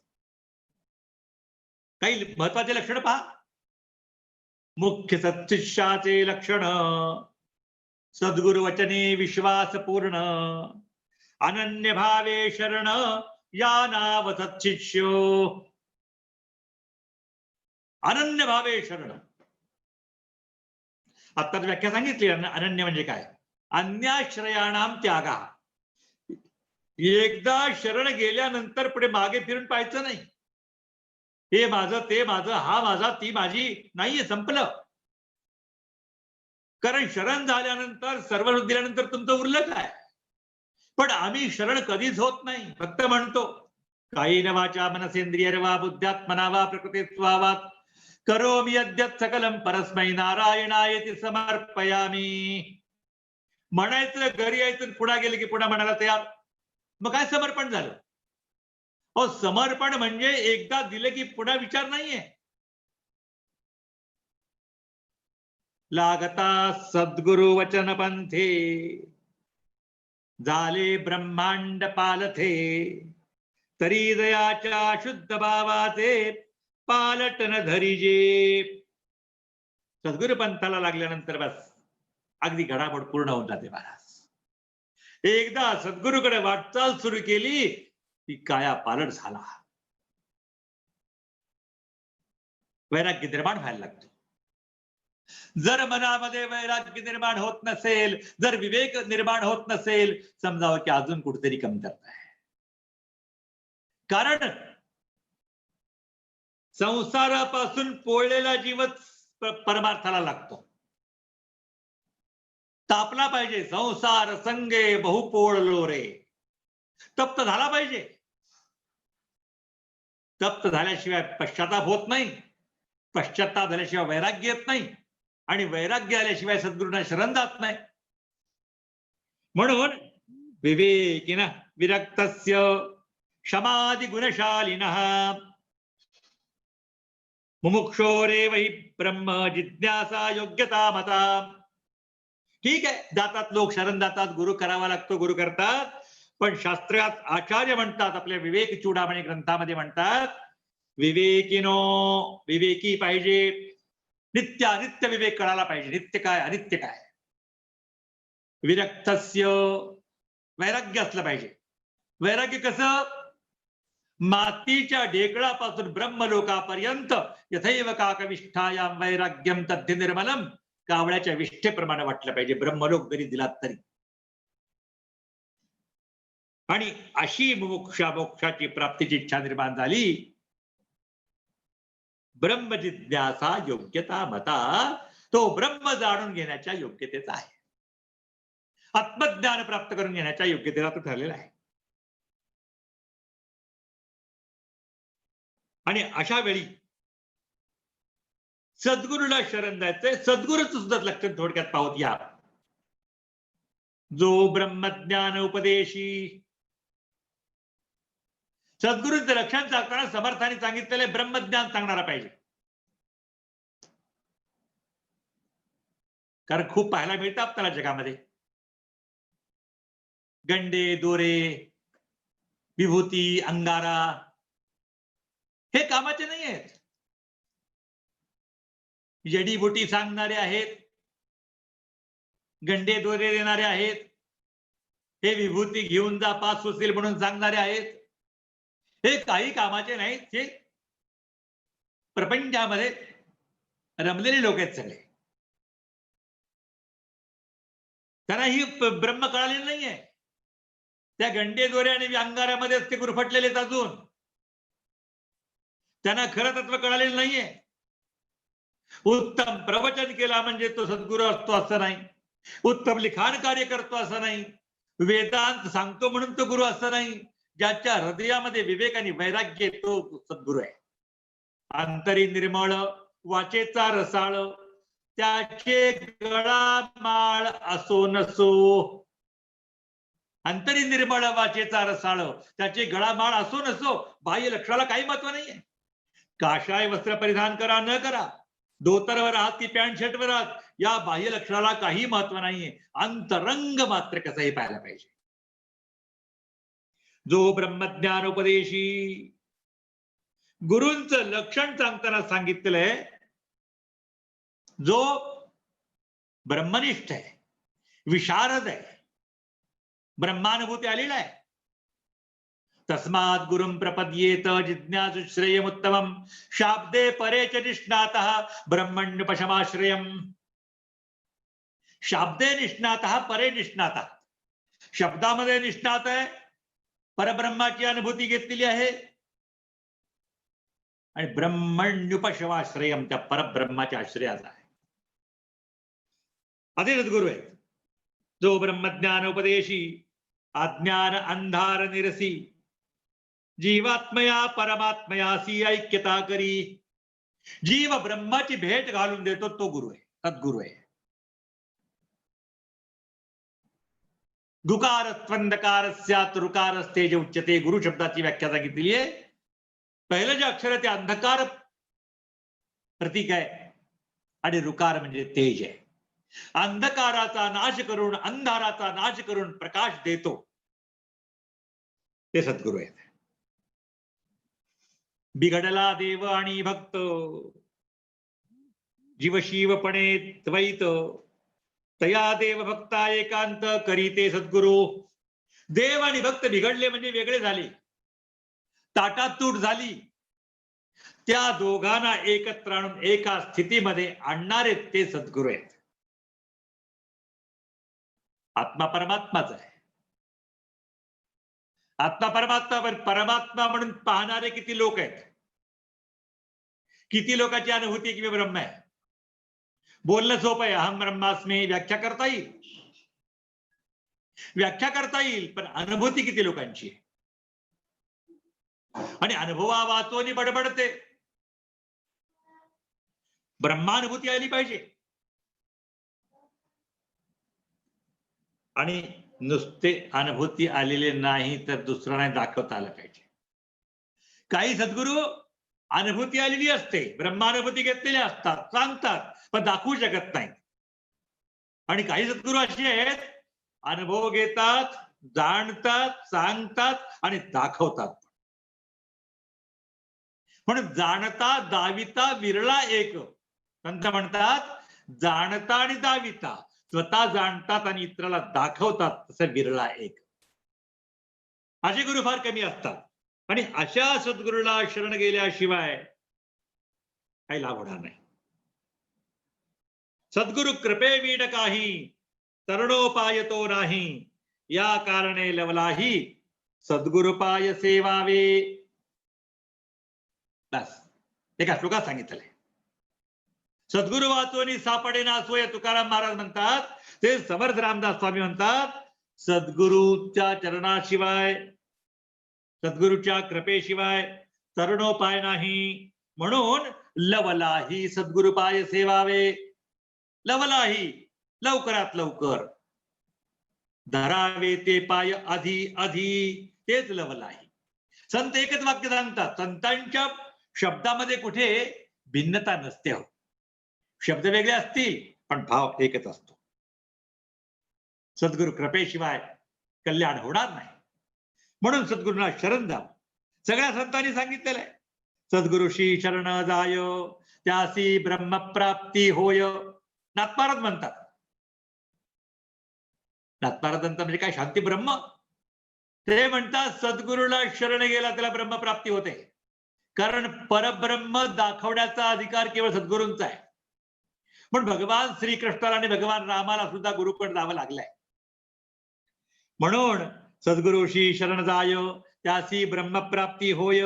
[SPEAKER 1] काही महत्वाचे लक्षण पहा. मुख्य सत्शिष्याचे लक्षण: सद्गुरु वचने विश्वास पूर्ण, अनन्य भावे शरण या नाव सत्शिष्यो. अनन्य भावे शरण, आता व्याख्या सांगितली. अनन्य म्हणजे काय? अन्याश्रयाणाम त्यागा. एकदा शरण गेल्यानंतर पुढे मागे फिरून पाहायचं नाही. हे माझं, ते माझं, हा माझा, ती माझी नाहीये, संपलं. कारण शरण झाल्यानंतर, सर्व दिल्यानंतर तुमचं उरलं काय? पण आम्ही शरण कधीच होत नाही, फक्त म्हणतो कायेन वाचा मनसेंद्रिय वा बुद्ध्यात्मना वा प्रकृती स्वावात करोमि यद्यत् सकलम परस्मै नारायणायति समर्पयामी. म्हणायचं, घरी यायचं, पुन्हा गेलं की पुन्हा म्हणायला तयार. मग काय समर्पण झालं? हो, समर्पण म्हणजे एकदा दिलं की पुन्हा विचार नाहीये. लागता सद्गुरु वचन पंथे, झाले ब्रह्मांड पालथे, तरी दयाच्या शुद्ध भावाचे पालटन धरिजे. सद्गुरु पंथाला लागल्यानंतर बस अगदी घडामोड पूर्ण होऊन जाते महाराज. एकदा सद्गुरूकडे वाटचाल सुरू केली की काया पालट झाला. वैराग्य निर्माण व्हायला लागतो. जर मनामध्ये वैराग्य निर्माण होत नसेल, जर विवेक निर्माण होत नसेल, समजावं की अजून कुठेतरी कमतरता आहे. कारण संसारापासून पोळलेला जीवच परमार्थाला लागतो. तापला पाहिजे. संसार संगे बहु पोळलो रे. तप्त झाला पाहिजे. तप्त झाल्याशिवाय पश्चाताप होत नाही, पश्चाताप झाल्याशिवाय वैराग्य येत नाही, आणि वैराग्य आल्याशिवाय सद्गुरूंना शरण जात नाही. म्हणून विवेकिन विरक्तस्य क्षमादि गुणशालिनः मुमुक्षोरेवहि ब्रह्म जिज्ञासा योग्यता मता. ठीक आहे, जातात लोक, शरण जातात, गुरु करावा लागतो, गुरु करतात. पण शास्त्रात आचार्य म्हणतात, आपल्या विवेक चूडामणी ग्रंथामध्ये म्हणतात, विवेकिनो, विवेकी पाहिजे. नित्य अनित्य विवेक कळाला पाहिजे. नित्य काय, अनित्य काय. विरक्तस्य, वैराग्य असलं पाहिजे. वैराग्य कसं? मातीच्या ढेकळापासून ब्रह्मलोकापर्यंत यथैव काकविष्ठायाम वैराग्यम तद्ध निर्मलम. कावळ्याच्या विष्ठेप्रमाणे वाटलं पाहिजे, ब्रह्मलोक जरी दिलात तरी. आणि अशी मोक्षाची प्राप्तीची इच्छा निर्माण झाली. ब्रह्म जिज्ञासा योग्यता मता, तो ब्रह्म जाणून घेण्याच्या योग्यतेचा आहे. आत्मज्ञान प्राप्त करून घेण्याच्या योग्यतेला तो ठरलेला आहे. आणि अशा वेळी सद्गुरूला शरण जायचंय. सद्गुरूच सुद्धा लक्षात थोडक्यात पाहूत या. जो ब्रह्मज्ञान उपदेशी, सद्गुरूचं लक्षण सांगताना समर्थाने सांगितलेले ब्रह्मज्ञान सांगणारा पाहिजे. कारण खूप पाहायला मिळतं आपल्याला जगामध्ये गंडे, दोरे, विभूती, अंगारा हे कामाचे नाही आहेत. जडीबुटी सांगणारे आहेत, गंडे दोरे देणारे आहेत, हे विभूती घेऊन जा पाच सुचेल म्हणून सांगणारे आहेत. हे काही कामाचे नाहीत. हे प्रपंचामध्ये रमलेले लोक आहेत सगळे. त्यांना ही ब्रह्म कळालेलं नाहीये. त्या गंडे दोरे आणि अंगारामध्येच ते गुरफटलेले अजून. त्यांना खरं तत्व कळालेलं नाहीये. उत्तम प्रवचन केला म्हणजे तो सद्गुरू असतो असं नाही. उत्तम लिखाण कार्य करतो असं नाही. वेदांत सांगतो म्हणून तो गुरु असं नाही. ज्याच्या हृदयामध्ये विवेक आणि वैराग्य तो सद्गुरू आहे. अंतरी निर्मळ वाचेचा रसाळ, त्याचे गळामाळ असो नसो. अंतरी निर्मळ वाचेचा रसाळ, त्याचे गळामाळ असो नसो. बाह्य लक्षणाला काही महत्व नाहीये. काशाय वस्त्र परिधान करा न करा, धोतरवर आहात की पॅन्ट शर्टवर आहात, या बाह्य लक्षणाला काही महत्व नाहीये. अंतरंग मात्र कसंही पाहायला पाहिजे. जो ब्रह्मज्ञान उपदेशी, गुरूंचं लक्षण सांगताना सांगितलंय, जो ब्रह्मनिष्ठ आहे, विशारद आहे, ब्रह्मानुभूती आलेला आहे. तस्मात् गुरुं प्रपद्येत जिज्ञासु श्रेयमुत्तमं, शाब्दे परे च निष्णातः ब्रह्मण्युपशमाश्रयम्. शाब्दे निष्णातः परे निष्णातः, शब्दामध्ये निष्णात आहे, परब्रह्माची अनुभूती घेतलेली आहे, आणि ब्रह्मण्युपशमाश्रयम, त्या परब्रह्माच्या आश्रयाचा आहे. असे सद्गुरू आहे. जो ब्रह्मज्ञान उपदेशी, अज्ञान अंधार निरसी, जीवात्मया परमात्मयासी ऐक्यता करी, जीव ब्रह्माची भेट घालून देतो तो गुरु आहे, सद्गुरू आहे. गुकार त्वंदकार स्यात् ऋकारस्तेज उच्यते. गुरु शब्दाची व्याख्या सांगितलेली आहे. पहिलं जे अक्षर आहे ते अंधकार प्रतीक आहे आणि ऋकार म्हणजे तेज आहे. अंधकाराचा नाश करून, अंधाराचा नाश करून प्रकाश देतो ते सद्गुरू आहेत. बिघडला देव आणि भक्त, जीवशिवपणे द्वैत, तया देव भक्ता एकांत करीते सद्गुरू. देव आणि भक्त बिघडले म्हणजे वेगळे झाले, ताटातूट झाली. त्या दोघांना एकत्र आणून एका स्थितीमध्ये आणणारे ते सद्गुरू आहेत. आत्मा परमात्माच आहे. आत्मा परमात्मा, परमात्मा म्हणून पाहणारे किती लोक आहेत, किती लोकांची अनुभूती की ब्रह्म आहे. बोलणं सोपं आहे, अहम ब्रह्मास्मी, व्याख्या करता येईल, व्याख्या करता येईल, पण अनुभूती किती लोकांची आहे. आणि अनुभवा वाचोनी बडबडते. ब्रह्मानुभूती आली पाहिजे. आणि नुसते अनुभूती आलेले नाही तर दुसरं नाही दाखवता आलं पाहिजे. काही सद्गुरू अनुभूती आलेली असते, ब्रह्मानुभूती घेतलेल्या असतात, सांगतात, पण दाखवू शकत नाही. आणि काही सद्गुरू असे आहेत, अनुभव घेतात, जाणतात, सांगतात आणि दाखवतात. म्हणून जाणता दाविता विरळा एक. संत म्हणतात, जाणता आणि दाविता, स्वतः जाणतात आणि इतराला दाखवतात, तसं विरळा एक. असे गुरु फार कमी असतात. आणि अशा सद्गुरूला शरण गेल्याशिवाय काही लाभ होणार नाही. सद्गुरु कृपे वीड काही, तरुणोपाय तो नाही, या कारणे लवलाही सद्गुरुपाय सेवावे. बस एका श्लोकात सांगितलंय. सद्गुरु वाचोनी सापडे ना सोय तुकाराम महाराज म्हणतात. ते समर्थ रामदास स्वामी म्हणतात सद्गुरूच्या चरणाशिवाय, सद्गुरूच्या कृपेशिवाय तरुणोपाय नाही. म्हणून लवलाही सद्गुरुपाय सेवावे. लवलाही लवकरात लवकर धरावे ते पाय आधी आधी, तेच लवलाही. संत एकच वाक्य सांगतात. संतांच्या शब्दामध्ये कुठे भिन्नता नसते हो. शब्द वेगळे असतील पण भाव एकच असतो. सद्गुरु कृपेशिवाय कल्याण होणार नाही. म्हणून सद्गुरूंना शरण जा. सगळ्या संतांनी सांगितलेलं आहे सद्गुरुशी शरण जाय त्यासी ब्रह्मप्राप्ती होय. नाथमहाराज म्हणतात. नाथमहाराज म्हणतात म्हणजे काय शांती ब्रह्म. ते म्हणतात सद्गुरूला शरण गेला त्याला ब्रह्मप्राप्ती होते. कारण परब्रह्म दाखवण्याचा अधिकार केवळ सद्गुरूंचा आहे. पण भगवान श्रीकृष्णाला आणि भगवान रामाला सुद्धा गुरुकडे जावं लागलंय. म्हणून सद्गुरुशी शरण जाय त्यासी ब्रह्मप्राप्ती होय.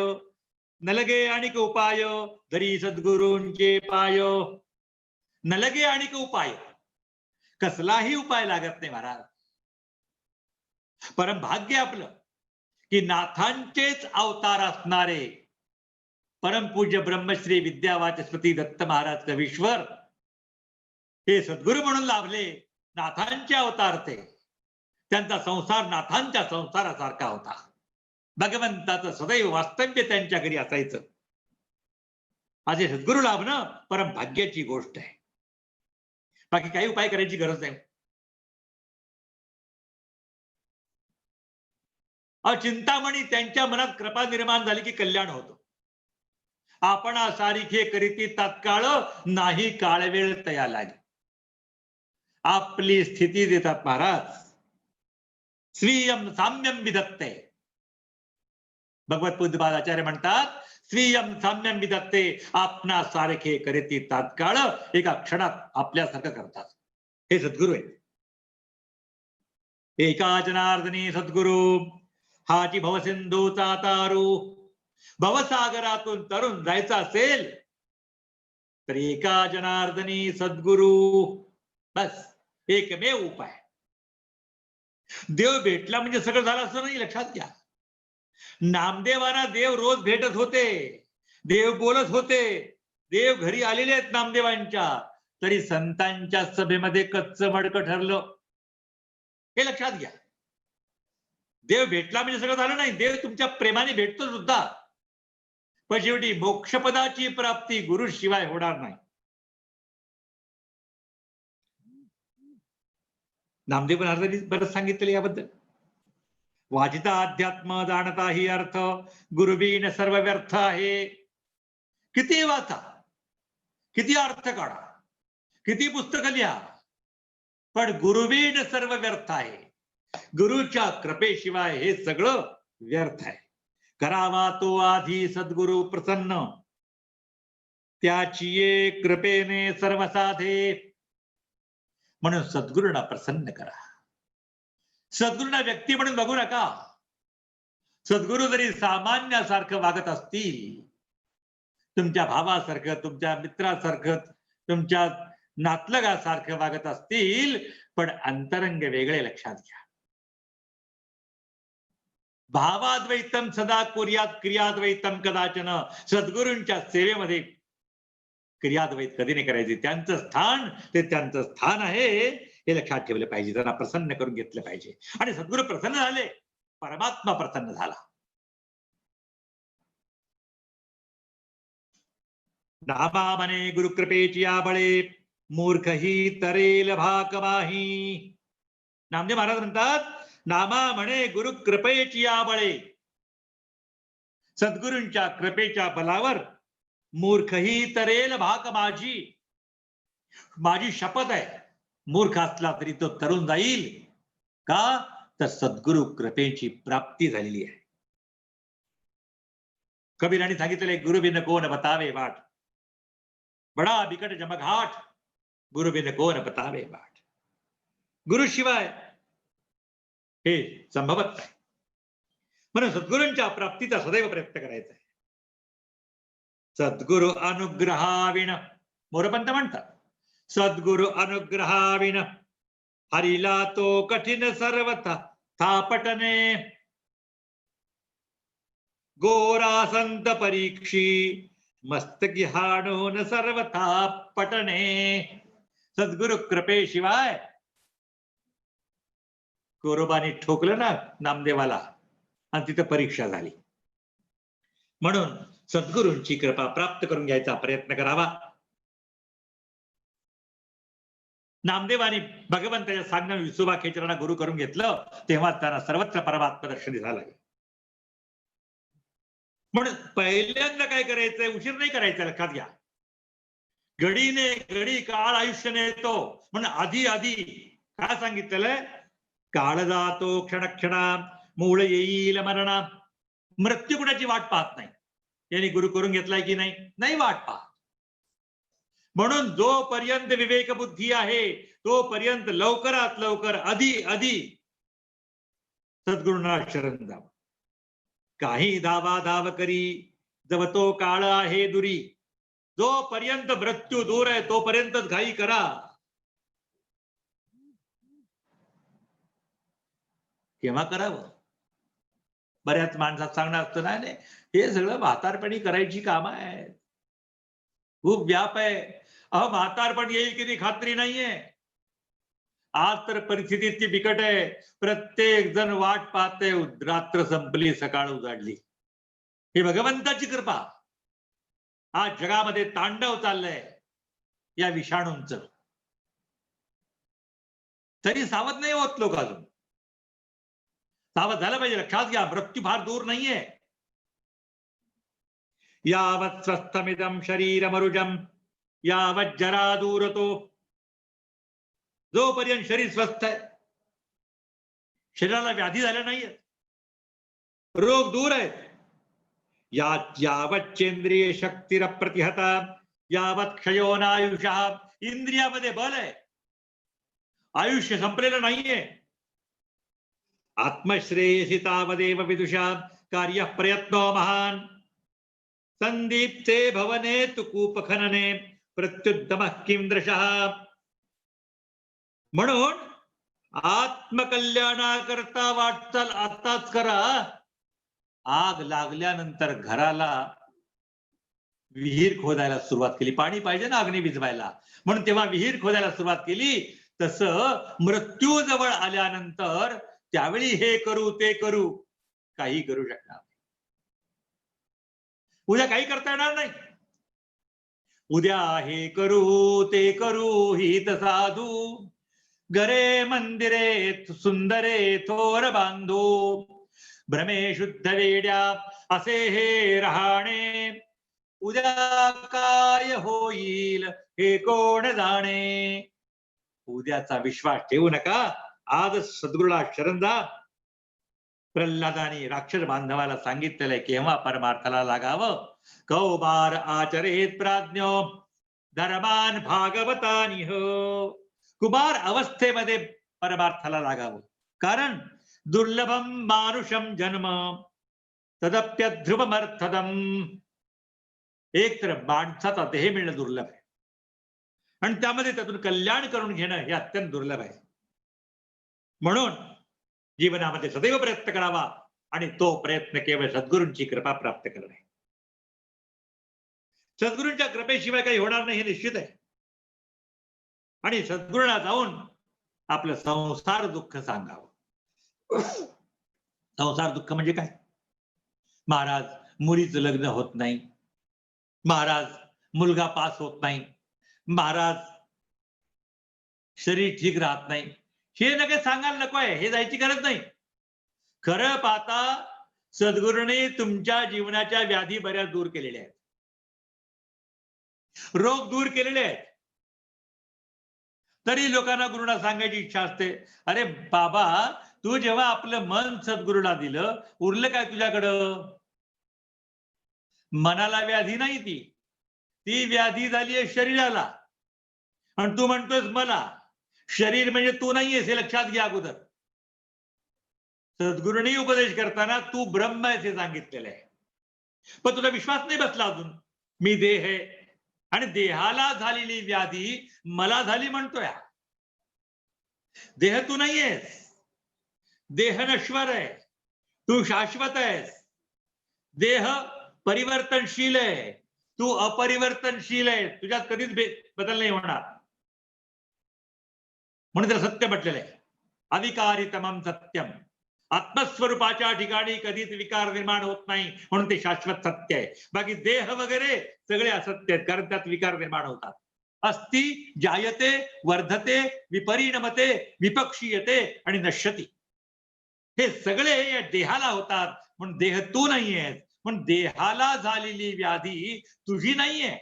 [SPEAKER 1] नलगे आणिक उपाय धरी सद्गुरूंचे पाय. नलगे आणिक उपाय, कसलाही उपाय लागत नाही महाराज. परम भाग्य आपलं की नाथांचेच अवतार असणारे परमपूज्य ब्रह्मश्री विद्यावाचस्पती दत्त महाराज कवीश्वर हे सद्गुरू म्हणून लाभले. नाथांचे अवतार ते. त्यांचा संसार नाथांच्या संसारासारखा होता. भगवंताचं सदैव वास्तव्य त्यांच्या घरी असायचं. असे सद्गुरू लाभणं परम भाग्याची गोष्ट आहे. बाकी काही उपाय करायची गरज नाही. चिंतामणी त्यांच्या मनात कृपा निर्माण झाली की कल्याण होतं. आपण सारिखे करीती तात्काळ नाही काळ वेळ तया लागे. आपली स्थिती देतात महाराज. स्वीयम साम्यम विधत्ते. भगवत पूज्यपाद आचार्य म्हणतात स्वीयम साम्यम विधत्ते. आपणा सारखे करीती तात्काळ एका क्षणात आपल्यासारखं करतात. हे सद्गुरू आहे. एका जनार्दनी सद्गुरू हाची भवसिंधूचा तारू. भवसागरातून तरुण जायचं असेल तर एका जनार्दनी सद्गुरू. बस एकमेव उपाय. देव भेटला म्हणजे सगळं झालं असं नाही. लक्षात घ्या. नामदेवांना देव रोज भेटत होते. देव बोलत होते. देव घरी आलेले आहेत नामदेवांच्या. तरी संतांच्या सभेमध्ये कच्चं मडकं ठरलं. हे लक्षात घ्या. देव भेटला म्हणजे सगळं झालं नाही. देव तुमच्या प्रेमाने भेटतो सुद्धा. पण शेवटी मोक्षपदाची प्राप्ती गुरु शिवाय होणार नाही. नामदेव महाराजांनी बरंच सांगितलं याबद्दल. वाचिता अध्यात्म जाणता ही अर्थ गुरुबीन सर्व व्यर्थ आहे. किती वाचा, किती अर्थ काढा, किती पुस्तकं लिहा, पण गुरुबीन सर्व व्यर्थ आहे. गुरुच्या कृपेशिवाय हे सगळं व्यर्थ आहे. करावा तो आधी सद्गुरु प्रसन्न त्याची कृपेने सर्व साधे. म्हणून सद्गुरूंना प्रसन्न करा. सद्गुरूंना व्यक्ती म्हणून बघू नका. सद्गुरू जरी सामान्यासारखं वागत असतील, तुमच्या भावासारखं, तुमच्या मित्रासारखं, तुमच्या नातलगासारखं वागत असतील, पण अंतरंग वेगळे. लक्षात घ्या. भावाद्वैतम सदा कुर्यात क्रियाद्वैतम कदाचन. सद्गुरूंच्या सेवेमध्ये क्रियाद्वैत कधी नाही करायचे. त्यांचं स्थान ते त्यांचं स्थान आहे हे लक्षात ठेवलं पाहिजे. त्यांना प्रसन्न करून घेतलं पाहिजे. आणि सद्गुरू प्रसन्न झाले, परमात्मा प्रसन्न झाला. नामा म्हणे गुरुकृपेची आबळे मूर्खही तरेल भाकमाही. नामदेव महाराज म्हणतात नामा म्हणे गुरुकृपेची आबळे. सद्गुरूंच्या कृपेच्या बलावर मूर्खही तरेल भाक माझी. माझी शपथ आहे, मूर्ख असला तरी तो तरुण जाईल. का तर सद्गुरु कृपेची प्राप्ती झालेली आहे. कबीरांनी सांगितले गुरु बिन कोण बतावे वाट. बडा बिकट जमघाट गुरु बिन कोण बतावे वाट. गुरु शिवाय हे संभवत नाही. म्हणून सद्गुरूंच्या प्राप्तीचा सदैव प्रयत्न करायचा आहे. सद्गुरु अनुग्रहाविण मोरपंत म्हणतात, सद्गुरु अनुग्रहाविण हरिला तो कठीण सर्वथा थापटणे. गोरा संत परीक्षी मस्तकी हाणून सर्वथा पटणे. सद्गुरु कृपेशिवाय गोरोबाने ठोकलं ना नामदेवाला आणि तिथं परीक्षा झाली. म्हणून सद्गुरूंची कृपा प्राप्त करून घ्यायचा प्रयत्न करावा. नामदेवाने भगवंताच्या सांगणं विसोबा खेचरांना गुरु करून घेतलं, तेव्हा त्यांना सर्वत्र परमात्मा दर्शन झालं. म्हणून पहिल्यांदा काय करायचंय, उशीर नाही करायचा, लक्षात घ्या. घडीने घडी काळ आयुष्य नेतो, म्हणून आधी आधी काय सांगितलेलं, काळ जातो क्षणक्षणा मूळ येईल मरणा. मृत्यू कुणाची वाट पाहत नाही. यांनी गुरु करून घेतलाय की नाही, नाही वाट पाहत. म्हणून जोपर्यंत विवेक बुद्धी आहे तोपर्यंत लवकरात लवकर आधी सद्गुरूंना शरण जावं. काही धावा धाव करी जव तो काळ आहे दुरी. जोपर्यंत मृत्यू दूर आहे तोपर्यंतच घाई करा. केव्हा करावं? बऱ्याच माणसात सांगणं असतं, नाही हे सगळं म्हातारपणी करायची कामं आहेत, खूप व्याप आहे. अहो म्हातारपण येईल किती खात्री नाहीये. आज तर परिस्थिती इतकी बिकट आहे, प्रत्येक जण वाट पाहते, रात्र संपली सकाळ उजाडली. ही भगवंताची कृपा. आज जगामध्ये तांडव चाललंय या विषाणूंचं, तरी सावध नाही होत लोक. अजून सावध झालं पाहिजे. लक्षात घ्या, मृत्यू फार दूर नाहीये. यावत् स्वस्थमिदं शरीरमरुजम यावत् जरा दूरतो. जोपर्यंत शरीर स्वस्थ आहे, शरीराला व्याधी झाल्या नाहीयेत, रोग दूर आहेत, यावच्चेंद्रिय शक्तीर प्रतिहता यावत् क्षयो नायुषा. इंद्रियामध्ये बल आहे, आयुष्य संपलेलं नाहीये. आत्मश्रेयसी तावदेव विदुषा कार्य प्रयत्नो महान. संदीप्ते भवने तु कूपखनने प्रत्युद्यमः किं दृशः. म्हणून आत्मकल्याणाकरता वाटचाल आताच करा. आग लागल्यानंतर घराला विहीर खोदायला सुरुवात केली, पाणी पाहिजे ना अग्नी विझवायला, म्हणून तेव्हा विहीर खोदायला सुरुवात केली. तसं मृत्यू जवळ आल्यानंतर त्यावेळी हे करू ते करू काही करू शकणार नाही. उद्या काही करता येणार नाही. उद्या हे करू ते करू हित साधू घरे मंदिरे सुंदरे थोर बांधू. भ्रमे शुद्ध वेड्या असे हे राहणे. उद्या काय होईल हे कोण जाणे. उद्याचा विश्वास ठेवू नका, आज सद्गुरूला शरण जा. प्रल्हादाने राक्षस बांधवाला सांगितलेलं केव्हा परमार्थाला लागावं. कौमार आचरेत प्राज्ञो धर्मान भागवतानि हो. कुमार अवस्थेमध्ये परमार्थाला लागावं, कारण दुर्लभम मानुषम जन्म तदप्यध्रुवमर्थदम. एक तर माणसाचा देह मिळणं दुर्लभ आहे, आणि त्यामध्ये त्यातून कल्याण करून घेणं हे अत्यंत दुर्लभ आहे. म्हणून जीवनामध्ये सदैव प्रयत्न करावा, आणि तो प्रयत्न केवळ सद्गुरूंची कृपा प्राप्त करणे. सद्गुरूंच्या कृपेशिवाय काही होणार नाही हे निश्चित आहे. आणि सद्गुरूंना जाऊन आपलं संसार दुःख सांगावं. संसार दुःख म्हणजे काय? महाराज मुलीचं लग्न होत नाही, महाराज मुलगा पास होत नाही, महाराज शरीर ठीक राहत नाही, हे नका सांगायला नको आहे. हे जायची गरज नाही. खरं पाहता सद्गुरूंनी तुमच्या जीवनाच्या व्याधी बऱ्याच दूर केलेल्या आहेत, रोग दूर केलेले आहेत. तरी लोकांना गुरुना सांगायची इच्छा असते, अरे बाबा तू जेव्हा आपलं मन सद्गुरूला दिलं, उरलं काय तुझ्याकडं? मनाला व्याधी नाही, ती व्याधी झाली आहे शरीराला. आणि तू म्हणतोस मला. शरीर म्हणजे तू नाहीयेस हे लक्षात घ्या अगोदर. सद्गुरूंनी उपदेश करताना तू ब्रह्म आहेस हे सांगितलेलं आहे. पण तुला विश्वास नाही बसला अजून. मी देह आहे आणि देहाला झालेली व्याधी मला झाली म्हणतोय. देह तू नाही आहेस. देह नश्वर आहे, तू शाश्वत आहेस. देह परिवर्तनशील आहे, तू अपरिवर्तनशील आहे. तुझ्यात कधीच बदल नाही होणार. म्हणून त्याला सत्य म्हटलेलं आहे. अविकारितमं सत्यम. आत्मस्वरूपाच्या ठिकाणी कधीच विकार निर्माण होत नाही, म्हणून ते शाश्वत सत्य आहे. बाकी देह वगैरे सगळे असत्य आहेत, कारण त्यात विकार निर्माण होतात. अस्ति जायते वर्धते विपरिणमते विपक्षीयते आणि नश्यती. हे सगळे या देहाला होतात. म्हणून देह तू नाहीये, पण देहाला झालेली व्याधी तुझी नाहीये.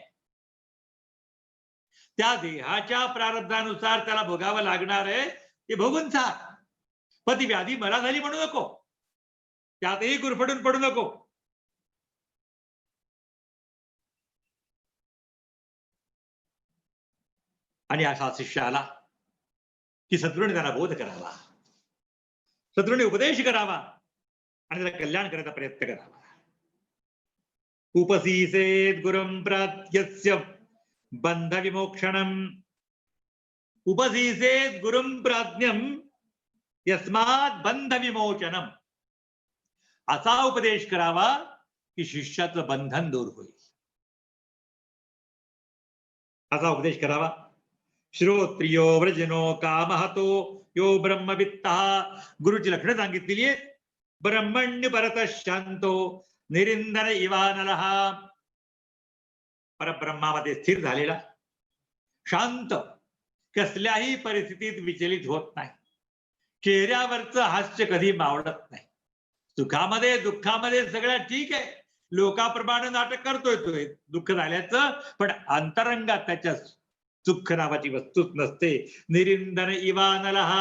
[SPEAKER 1] त्या देहाच्या प्रारब्धानुसार त्याला भोगावं लागणार आहे, ते भोगून चाल. पण ती व्याधी मला झाली म्हणू नको, त्यातही गुरफटून पडू नको. आणि असा शिष्य आला की सद्गुरूने त्याला बोध करावा, सद्गुरूने उपदेश करावा आणि त्याला कल्याण करायचा प्रयत्न करावा. उपसीसेत गुरुं प्रात्यस्य बंध विमोक्षणम. उपसीसेत गुरुं प्राज्ञम यस्मात् बंध विमोचनम. असा उपदेश करावा की शिष्याचं बंधन दूर होईल. असा उपदेश करावा. श्रोत्रियो व्रजनो कामहतो यो ब्रह्मवित्तः. गुरुची लक्षणं सांगितलेली आहेत. ब्रह्मण्य परतः शांतो निरिंदन इवानलः. परब्रह्मामध्ये स्थिर झालेला, शांत, कसल्याही परिस्थितीत विचलित होत नाही. चेहऱ्यावरचं हास्य कधी मावळत नाही. सुखामध्ये दुःखामध्ये सगळं ठीक आहे, लोकाप्रमाणे नाटक करतोय तो दुःख झाल्याचं, पण अंतरंगात त्याच्या सुख नावाची वस्तूच नसते. निरिंदन इवानलः.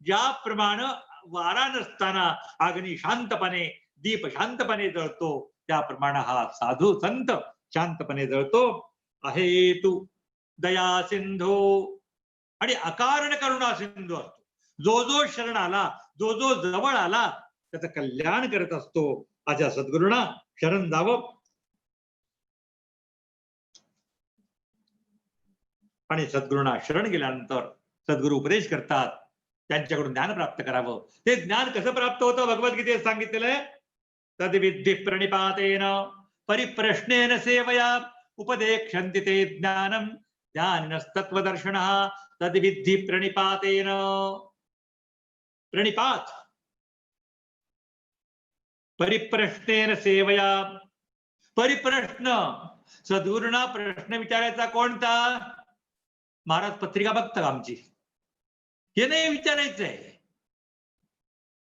[SPEAKER 1] ज्याप्रमाणे वारा नसताना अग्नी शांतपणे, दीप शांतपणे जळतो, त्याप्रमाणे हा साधू संत शांतपणे जळतो. आहे तू दया सिंधू आणि अकारण करुणा सिंधू असतो. जो जो शरण आला, जो जो जवळ आला, त्याचं कल्याण करत असतो. अशा सद्गुरूंना शरण जावं. आणि सद्गुरूंना शरण गेल्यानंतर सद्गुरू उपदेश करतात, त्यांच्याकडून ज्ञान प्राप्त करावं. ते ज्ञान कसं प्राप्त होतं भगवद्गीतेत सांगितलेलं आहे. तद्विद्धि प्रणिपातेन परिप्रश्नेन सेवया उपदेक्षन्ति ते ज्ञानम ज्ञानिनस्तत्वदर्शिनः. तद्विद्धि प्रणिपातेन. प्रणिपात, परिप्रश्नेन सेवया. परिप्रश्न, सद्गुरूंना प्रश्न विचारायचा कोणता? महाराज पत्रिका बघता आमची, हे नाही विचारायचंय.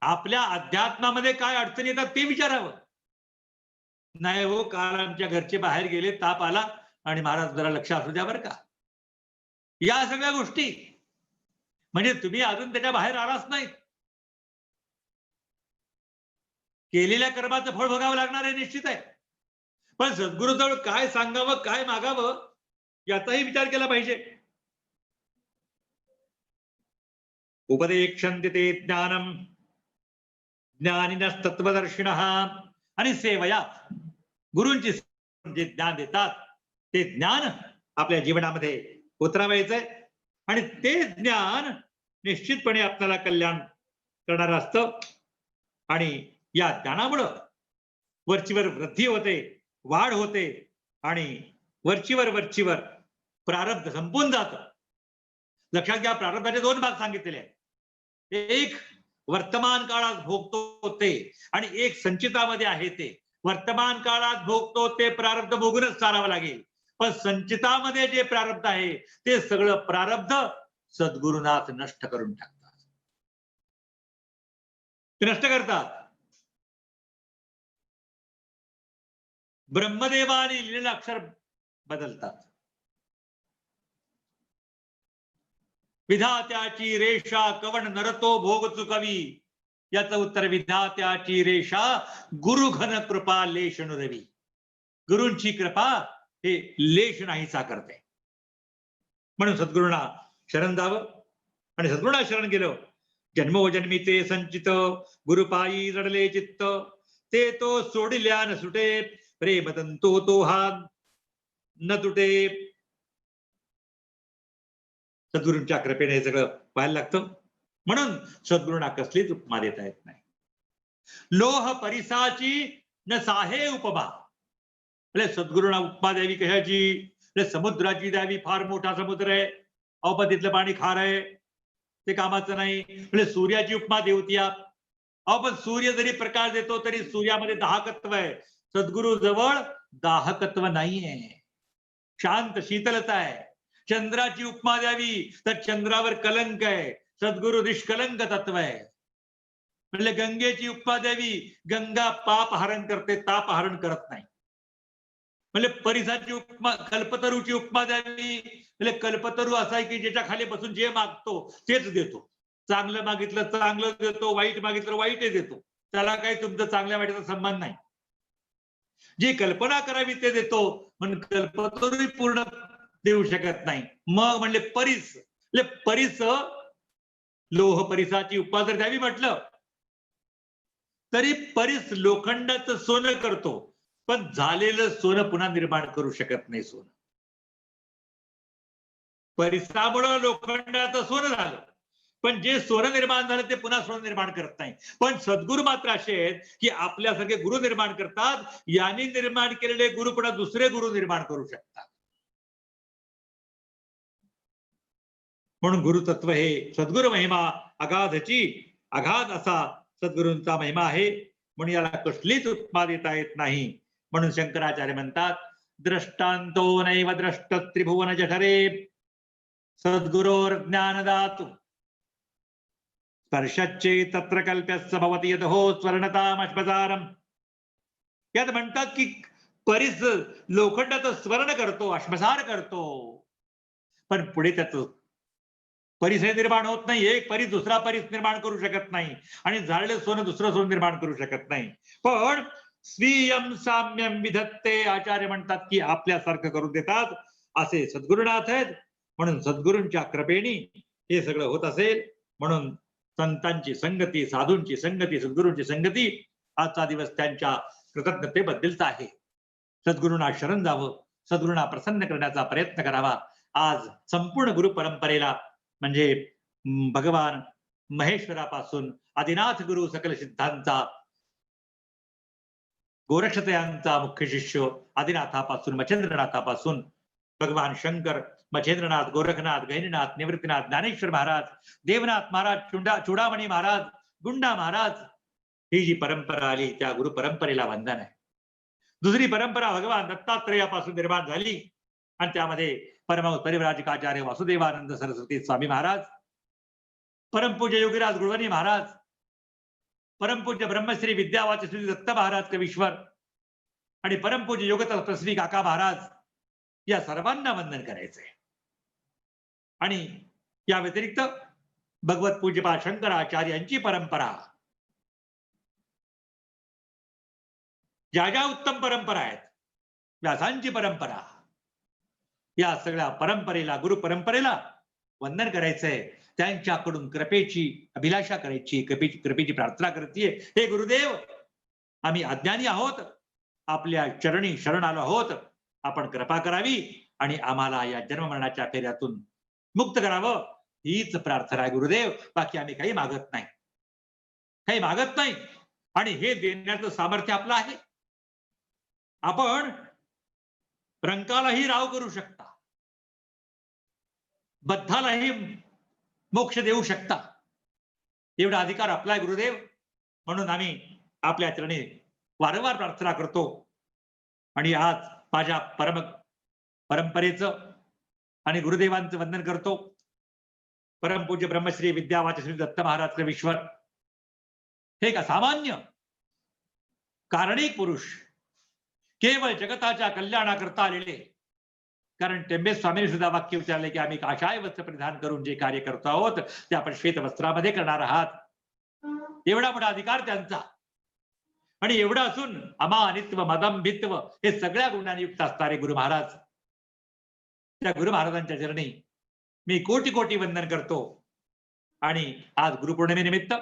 [SPEAKER 1] आपल्या अध्यात्मामध्ये काय अडचणी येतात ते विचारावं. नाही हो, काल आमच्या घरचे बाहेर गेले, ताप आला आणि महाराज जरा लक्ष असू द्या बरं का. या सगळ्या गोष्टी म्हणजे तुम्ही अजून त्याच्या बाहेर आलाच नाही. केलेल्या कर्माचं फळ भोगावं लागणार आहे, निश्चित आहे. पण सद्गुरूजवळ काय सांगावं, काय मागावं, याचाही विचार केला पाहिजे. उपदेक्षन्ति ते ज्ञानम ज्ञानिनस्तत्वदर्शिनः. आणि सेवया, गुरूंची जे ज्ञान देतात ते ज्ञान आपल्या जीवनामध्ये उतरावायचंय. आणि ते ज्ञान निश्चितपणे आपल्याला कल्याण करणारं असतं. आणि या ज्ञानामुळं वरचीवर वृद्धी होते, वाढ होते आणि वरचीवर प्रारब्ध संपून जातं. लक्षात घ्या, प्रारब्धाचे दोन भाग सांगितलेले आहेत. एक वर्तमान काळात भोगतो ते, आणि एक संचितामध्ये आहे ते. वर्तमान काळात भोगतो ते प्रारब्ध भोगूनच चालावं लागेल. पण संचितामध्ये जे प्रारब्ध आहे ते सगळं प्रारब्ध सद्गुरूनाथ नष्ट करून टाकतात. ते नष्ट करतात. ब्रह्मदेवाने लिहिलेलं अक्षर बदलतात. विधात्याची रेषा कवण नरतो भोग चुकवी. याचं उत्तर विधात्याची रेषा गुरुघन कृपा लेश नुरवी. गुरूंची कृपा हे लेश नाहीसा करते. म्हणून सद्गुरूंना शरण जावं. आणि सद्गुरूंना शरण गेलं जन्मोजन्मीचे संचित गुरुपायी जडले चित्त ते तो सोडिल्या न सुटे प्रेम तंतो तो हा न तुटे. सद्गुरूंच्या कृपेने हे सगळं पाहायला लागतं. म्हणून सद्गुरूंना कसलीच उपमा देता येत नाही. लोह परिसाची न साहे उपमा. म्हणजे सद्गुरूंना उपमा द्यावी कशाची? समुद्राची द्यावी, फार मोठा समुद्र आहे, अहो पण तिथलं पाणी खार आहे, ते कामाचं नाही. म्हणजे सूर्याची उपमा देऊतीया, अहो पण सूर्य जरी प्रकाश देतो तरी सूर्यामध्ये दाहकत्व आहे. सद्गुरू जवळ दाहकत्व नाहीये, शांत शीतलता आहे. चंद्राची उपमा द्यावी तर चंद्रावर कलंक आहे, सद्गुरू निष्कलंक तत्व आहे. म्हणजे गंगेची उपमा द्यावी, गंगा पाप हरण करते, ताप हरण करत नाही. म्हणजे परिसाची उपमा, कल्पतरूची उपमा द्यावी, म्हणजे कल्पतरू असा आहे की ज्याच्या खाली बसून जे मागतो तेच देतो. चांगलं मागितलं चांगलं देतो, वाईट मागितलं वाईटही देतो. त्याला काही तुमचं चांगल्या वाईटाचा संबंध नाही. जी कल्पना करावी ते देतो, पण कल्पतरूही पूर्ण देऊ शकत नाही. मग म्हणले परिस, म्हणजे परिस, लोह परिसाची उपमा जर द्यावी म्हटलं तरी परिस लोखंडाचं सोनं करतो, पण झालेलं सोनं पुन्हा निर्माण करू शकत नाही. सोनं परिसामुळं लोखंडाचं सोनं झालं, पण जे सोनं निर्माण झालं ते पुन्हा सोनं निर्माण करत नाही. पण सद्गुरू मात्र असे आहेत की आपल्यासारखे गुरु निर्माण करतात. यांनी निर्माण केलेले गुरु पुन्हा दुसरे गुरु निर्माण करू शकतात. म्हणून गुरुतत्व हे सद्गुरु महिमा अगाधची, अगाध असा सद्गुरूंचा महिमा आहे. म्हणून याला कसलीच उपमा देता येत नाही. म्हणून शंकराचार्य म्हणतात, द्रष्टांतो नैव द्रष्ट त्रिभुवन जठरे सद्गुरोर ज्ञानदातु स्पर्शच्चे तत्र कल्प्यस्य भवति यदहो स्वर्णतामश्मसारम. यात म्हणतात की परिस लोखंडाचं स्वर्ण करतो, अश्मसार करतो, पण पुढे त्याचं परिस निर्माण होत नाही. एक परिस दुसरा परिस निर्माण करू शकत नाही, आणि झालेलं सोनं दुसरं सोनं निर्माण करू शकत नाही. पण स्वीयम साम्यम विधत्ते, आचार्य म्हणतात की आपल्यासारखं करून देतात असे सद्गुरुनाथ आहेत. म्हणून सद्गुरूंच्या कृपेने हे सगळं होत असेल. म्हणून संतांची संगती, साधूंची संगती, सद्गुरूंची संगती, आजचा दिवस त्यांच्या कृतज्ञतेबद्दलचा आहे. सद्गुरूंना शरण जावं, सद्गुरूंना प्रसन्न करण्याचा प्रयत्न करावा. आज संपूर्ण गुरु परंपरेला म्हणजे भगवान महेश्वरापासून आदिनाथ गुरु सकल सिद्धांचा गोरक्षतयांचा मुख्य शिष्य आदिनाथापासून मच्छिंद्रनाथापासून भगवान शंकर, मच्छिंद्रनाथ, गोरखनाथ, गहिनीनाथ, निवृत्तीनाथ, ज्ञानेश्वर महाराज, देवनाथ महाराज, चुडामणी महाराज, गुंडा महाराज, ही जी परंपरा आली त्या गुरु परंपरेला वंदन आहे. दुसरी परंपरा भगवान दत्तात्रेयापासून निर्माण झाली, आणि त्यामध्ये परम परिव्राजकाचार्य वासुदेवानंद सरस्वती स्वामी महाराज, परमपूज्य योगीराज गुळवणी महाराज, परमपूज्य ब्रह्मश्री विद्यावाचस्पती दत्त महाराज कवीश्वर, आणि परमपूज्य योग तपस्वी काका महाराज, या सर्वांना वंदन करायचंय. आणि या व्यतिरिक्त भगवत पूज्यपाद शंकराचार्य यांची परंपरा, ज्या ज्या उत्तम परंपरा आहेत, व्यासांची परंपरा, या सगळ्या परंपरेला, गुरु परंपरेला वंदन करायचंय. त्यांच्याकडून कृपेची अभिलाषा करायची, कृपेची प्रार्थना करतीये. हे गुरुदेव, आम्ही अज्ञानी आहोत, आपल्या चरणी शरण आलो आहोत, आपण कृपा करावी आणि आम्हाला या जन्ममरणाच्या फेऱ्यातून मुक्त करावं, हीच प्रार्थना आहे गुरुदेव. बाकी आम्ही काही मागत नाही, काही मागत नाही. आणि हे देण्याचं सामर्थ्य आपलं आहे. आपण रंकालाही राव करू शकता, बद्धालाही मोक्ष देऊ शकता, एवढा अधिकार आपला आहे गुरुदेव. म्हणून आम्ही आपल्या चरणी वारंवार प्रार्थना करतो. आणि आज माझ्या परंपरेचं आणि गुरुदेवांचं वंदन करतो. परमपूज्य ब्रह्मश्री विद्यावाचस्पती दत्त महाराज कवीश्वर हे एक असामान्य कारणिक पुरुष, केवळ जगताच्या कल्याणाकरता आलेले. कारण टेंबे स्वामींनी सुद्धा वाक्य विचारले की आम्ही काषाय वस्त्र परिधान करून जे कार्य करतो आहोत ते आपण श्वेत वस्त्रामध्ये करणार आहात. एवढा मोठा अधिकार त्यांचा. आणि एवढं असून अमानित्व, मदंभित्व हे सगळ्या गुणांनी युक्त असणारे गुरु महाराज, त्या गुरु महाराजांच्या चरणी मी कोटी कोटी वंदन करतो. आणि आज गुरुपौर्णिमेनिमित्त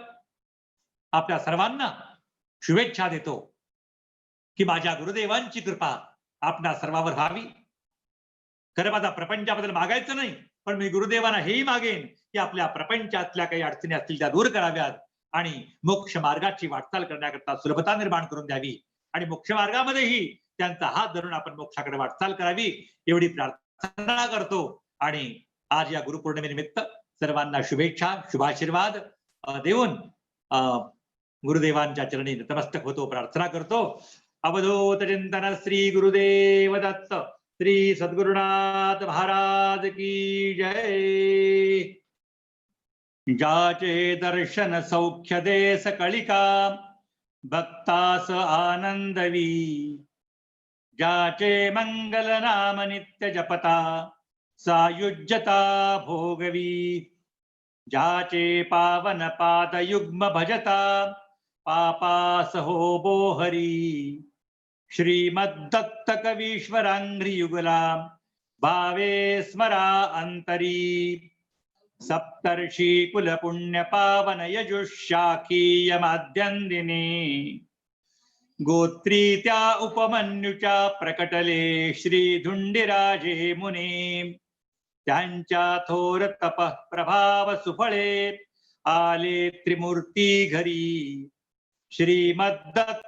[SPEAKER 1] आपल्या सर्वांना शुभेच्छा देतो की माझ्या गुरुदेवांची कृपा आपल्या सर्वांवर व्हावी. खरं माझा प्रपंचाबद्दल मागायचं नाही, पण मी गुरुदेवांना हेही मागेन की आपल्या प्रपंचातल्या काही अडचणी असतील त्या दूर कराव्यात आणि मोक्ष मार्गाची वाटचाल करण्याकरता सुलभता निर्माण करून द्यावी आणि मोक्ष मार्गामध्येही त्यांचा हात धरून आपण मोक्षाकडे वाटचाल करावी एवढी प्रार्थना करतो. आणि आज या गुरुपौर्णिमेनिमित्त सर्वांना शुभेच्छा शुभाशीर्वाद देऊन गुरुदेवांच्या चरणी नतमस्तक होतो, प्रार्थना करतो. अवधूत चिंतन श्री गुरुदेव दत्त श्री सद्गुरुनाथ महाराज की जय. जाचे दर्शन सौख्य देस कळिका भक्तास आनंदवी, जाचे मंगल नाम नित्य जपता सायुज्यता भोगवी, जाचे पावन पाद युग्म भजता पापास हो बोहरी. श्रीमद्दत्त कवीश्वरांघ्रि युगला भावे स्मरा अंतरी, सप्तर्षि कुल पुण्य पावन यजुशाखीय माध्यंदिनी, गोत्री त्या उपमन्युच्या प्रकटले श्री धुंडिराजे मुनी, त्यांच्या थोर तप प्रभाव सुफळे आले त्रिमूर्ती घरी. श्रीमद्दत्त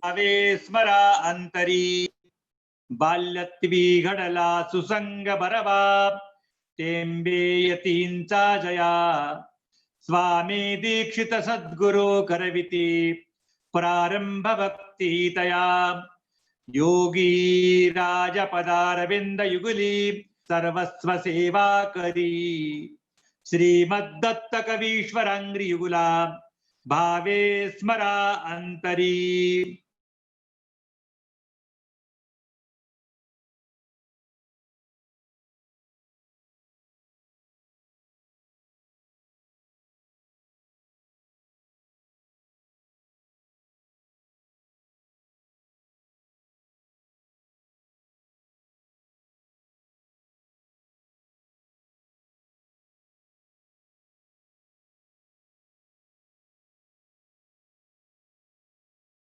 [SPEAKER 1] भावे स्मरा अंतरी, बाल्यत्वी घडला सुसंग बरवा, टेंबे यतींचा जया. स्वामी दीक्षित सद्गुरु करविती प्रारंभ भक्ती तया. योगी राजपदारविंद युगली सर्वस्व सेवा करी. श्रीमद्दत्त कवीश्वरांघ्रि युगला भावे स्मरा अंतरी.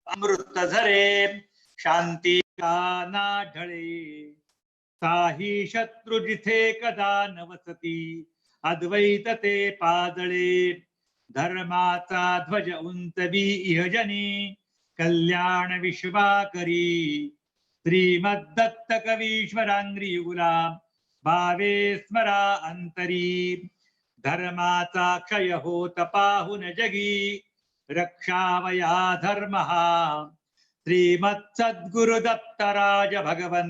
[SPEAKER 1] अमृत झरे शांती ना ढळे, काही शत्रु जिथे कदा नवसती, अद्वैत ते पाजळे. धर्माचा ध्वज उंचवी इहजनी कल्याण विश्वा करी. श्रीमद्दत्त कवीश्वरांघ्रि युगला भावे स्मरा अंतरी. धर्माचा क्षय होत पाहुन जगी रक्षावया धर्म. श्रीमत्सद्गुरु दत्तराज भगवन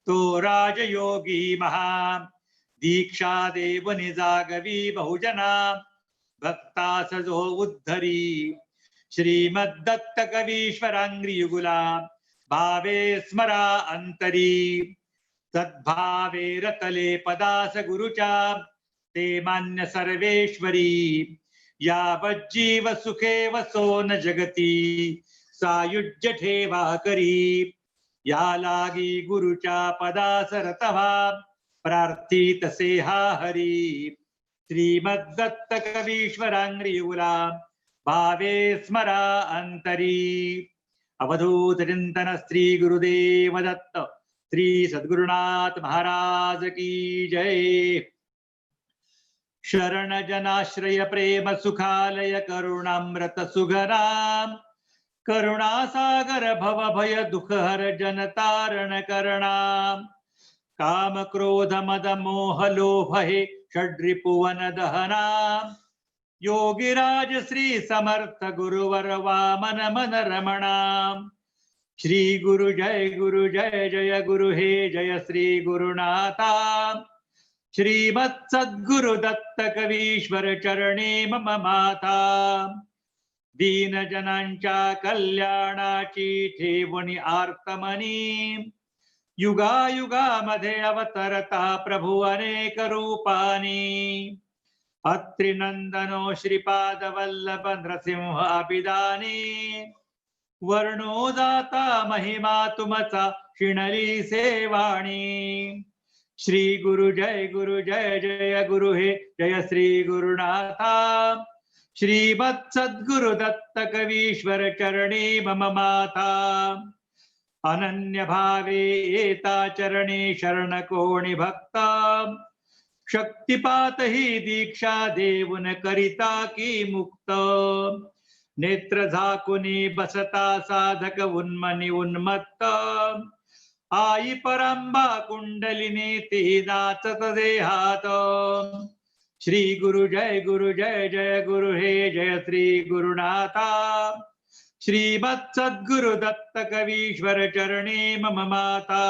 [SPEAKER 1] तो राजयोगी महा. दीक्षा देव निजागवी बहुजना भक्तास जो उद्धरी. श्रीमद्दत्त कवीश्वरांघ्रि युगला भावे स्मरा अंतरी. सद्भावे रतले पदास गुरुचा ते मान्य सर्वेश्वरी. यावज्जीव सुखे वसोन जगती सायुज्य ठेवा करी. या लागी गुरुच्या पदास रतवा प्रार्थित से हा हरी. श्रीमद्दत्त कवीश्वरांघ्रि युगला भावे स्मरा अंतरी. अवधूत चिंतन श्री गुरुदेव दत्त श्री सद्गुरुनाथ महाराज की जय. शरण जनाश्रय प्रेम सुखालय करुणामृत सुघराम. करुणासागर भव भय दुख हर जन तारण करणा. काम क्रोध मद मोह लोभ हे षड्रिपुवन दहना. योगिराज श्री समर्थ गुरुवर वामन मन रमणा. श्री गुरु जय जय गुरु हे जय श्री गुरुनाथा. श्रीमत् सद्गुरु दत्त कवीश्वर चरणी मम माता दीन जनांच्या कल्याणाची ठेवणी आर्तमनी युगायुगामध्ये अवतरता प्रभू अनेक रूपानी अत्रिनंदनो श्रीपाद वल्लभ नृसिंह अभिदानी वर्णो जाता महिमा तुमचा शिणली सेवाणी श्री गुरु जय जय गुरु हे जय श्री गुरुनाथा श्रीमत् सद्गुरु दत्त कवीश्वर चरणी मम माता अनन्य भावे एता चरणी शरण कोणी भक्त शक्तिपात ही दीक्षा देऊन करिता की मुक्त नेत्र झाकुनी बसता साधक उन्मनी उन्मत्त आई परंबा कुंडलिनी ती नाचत देहात श्री गुरु जय जय गुरु हे जय श्री गुरुनाथा श्रीमत् सद्गुरु दत्त कवीश्वर चरणी मम माता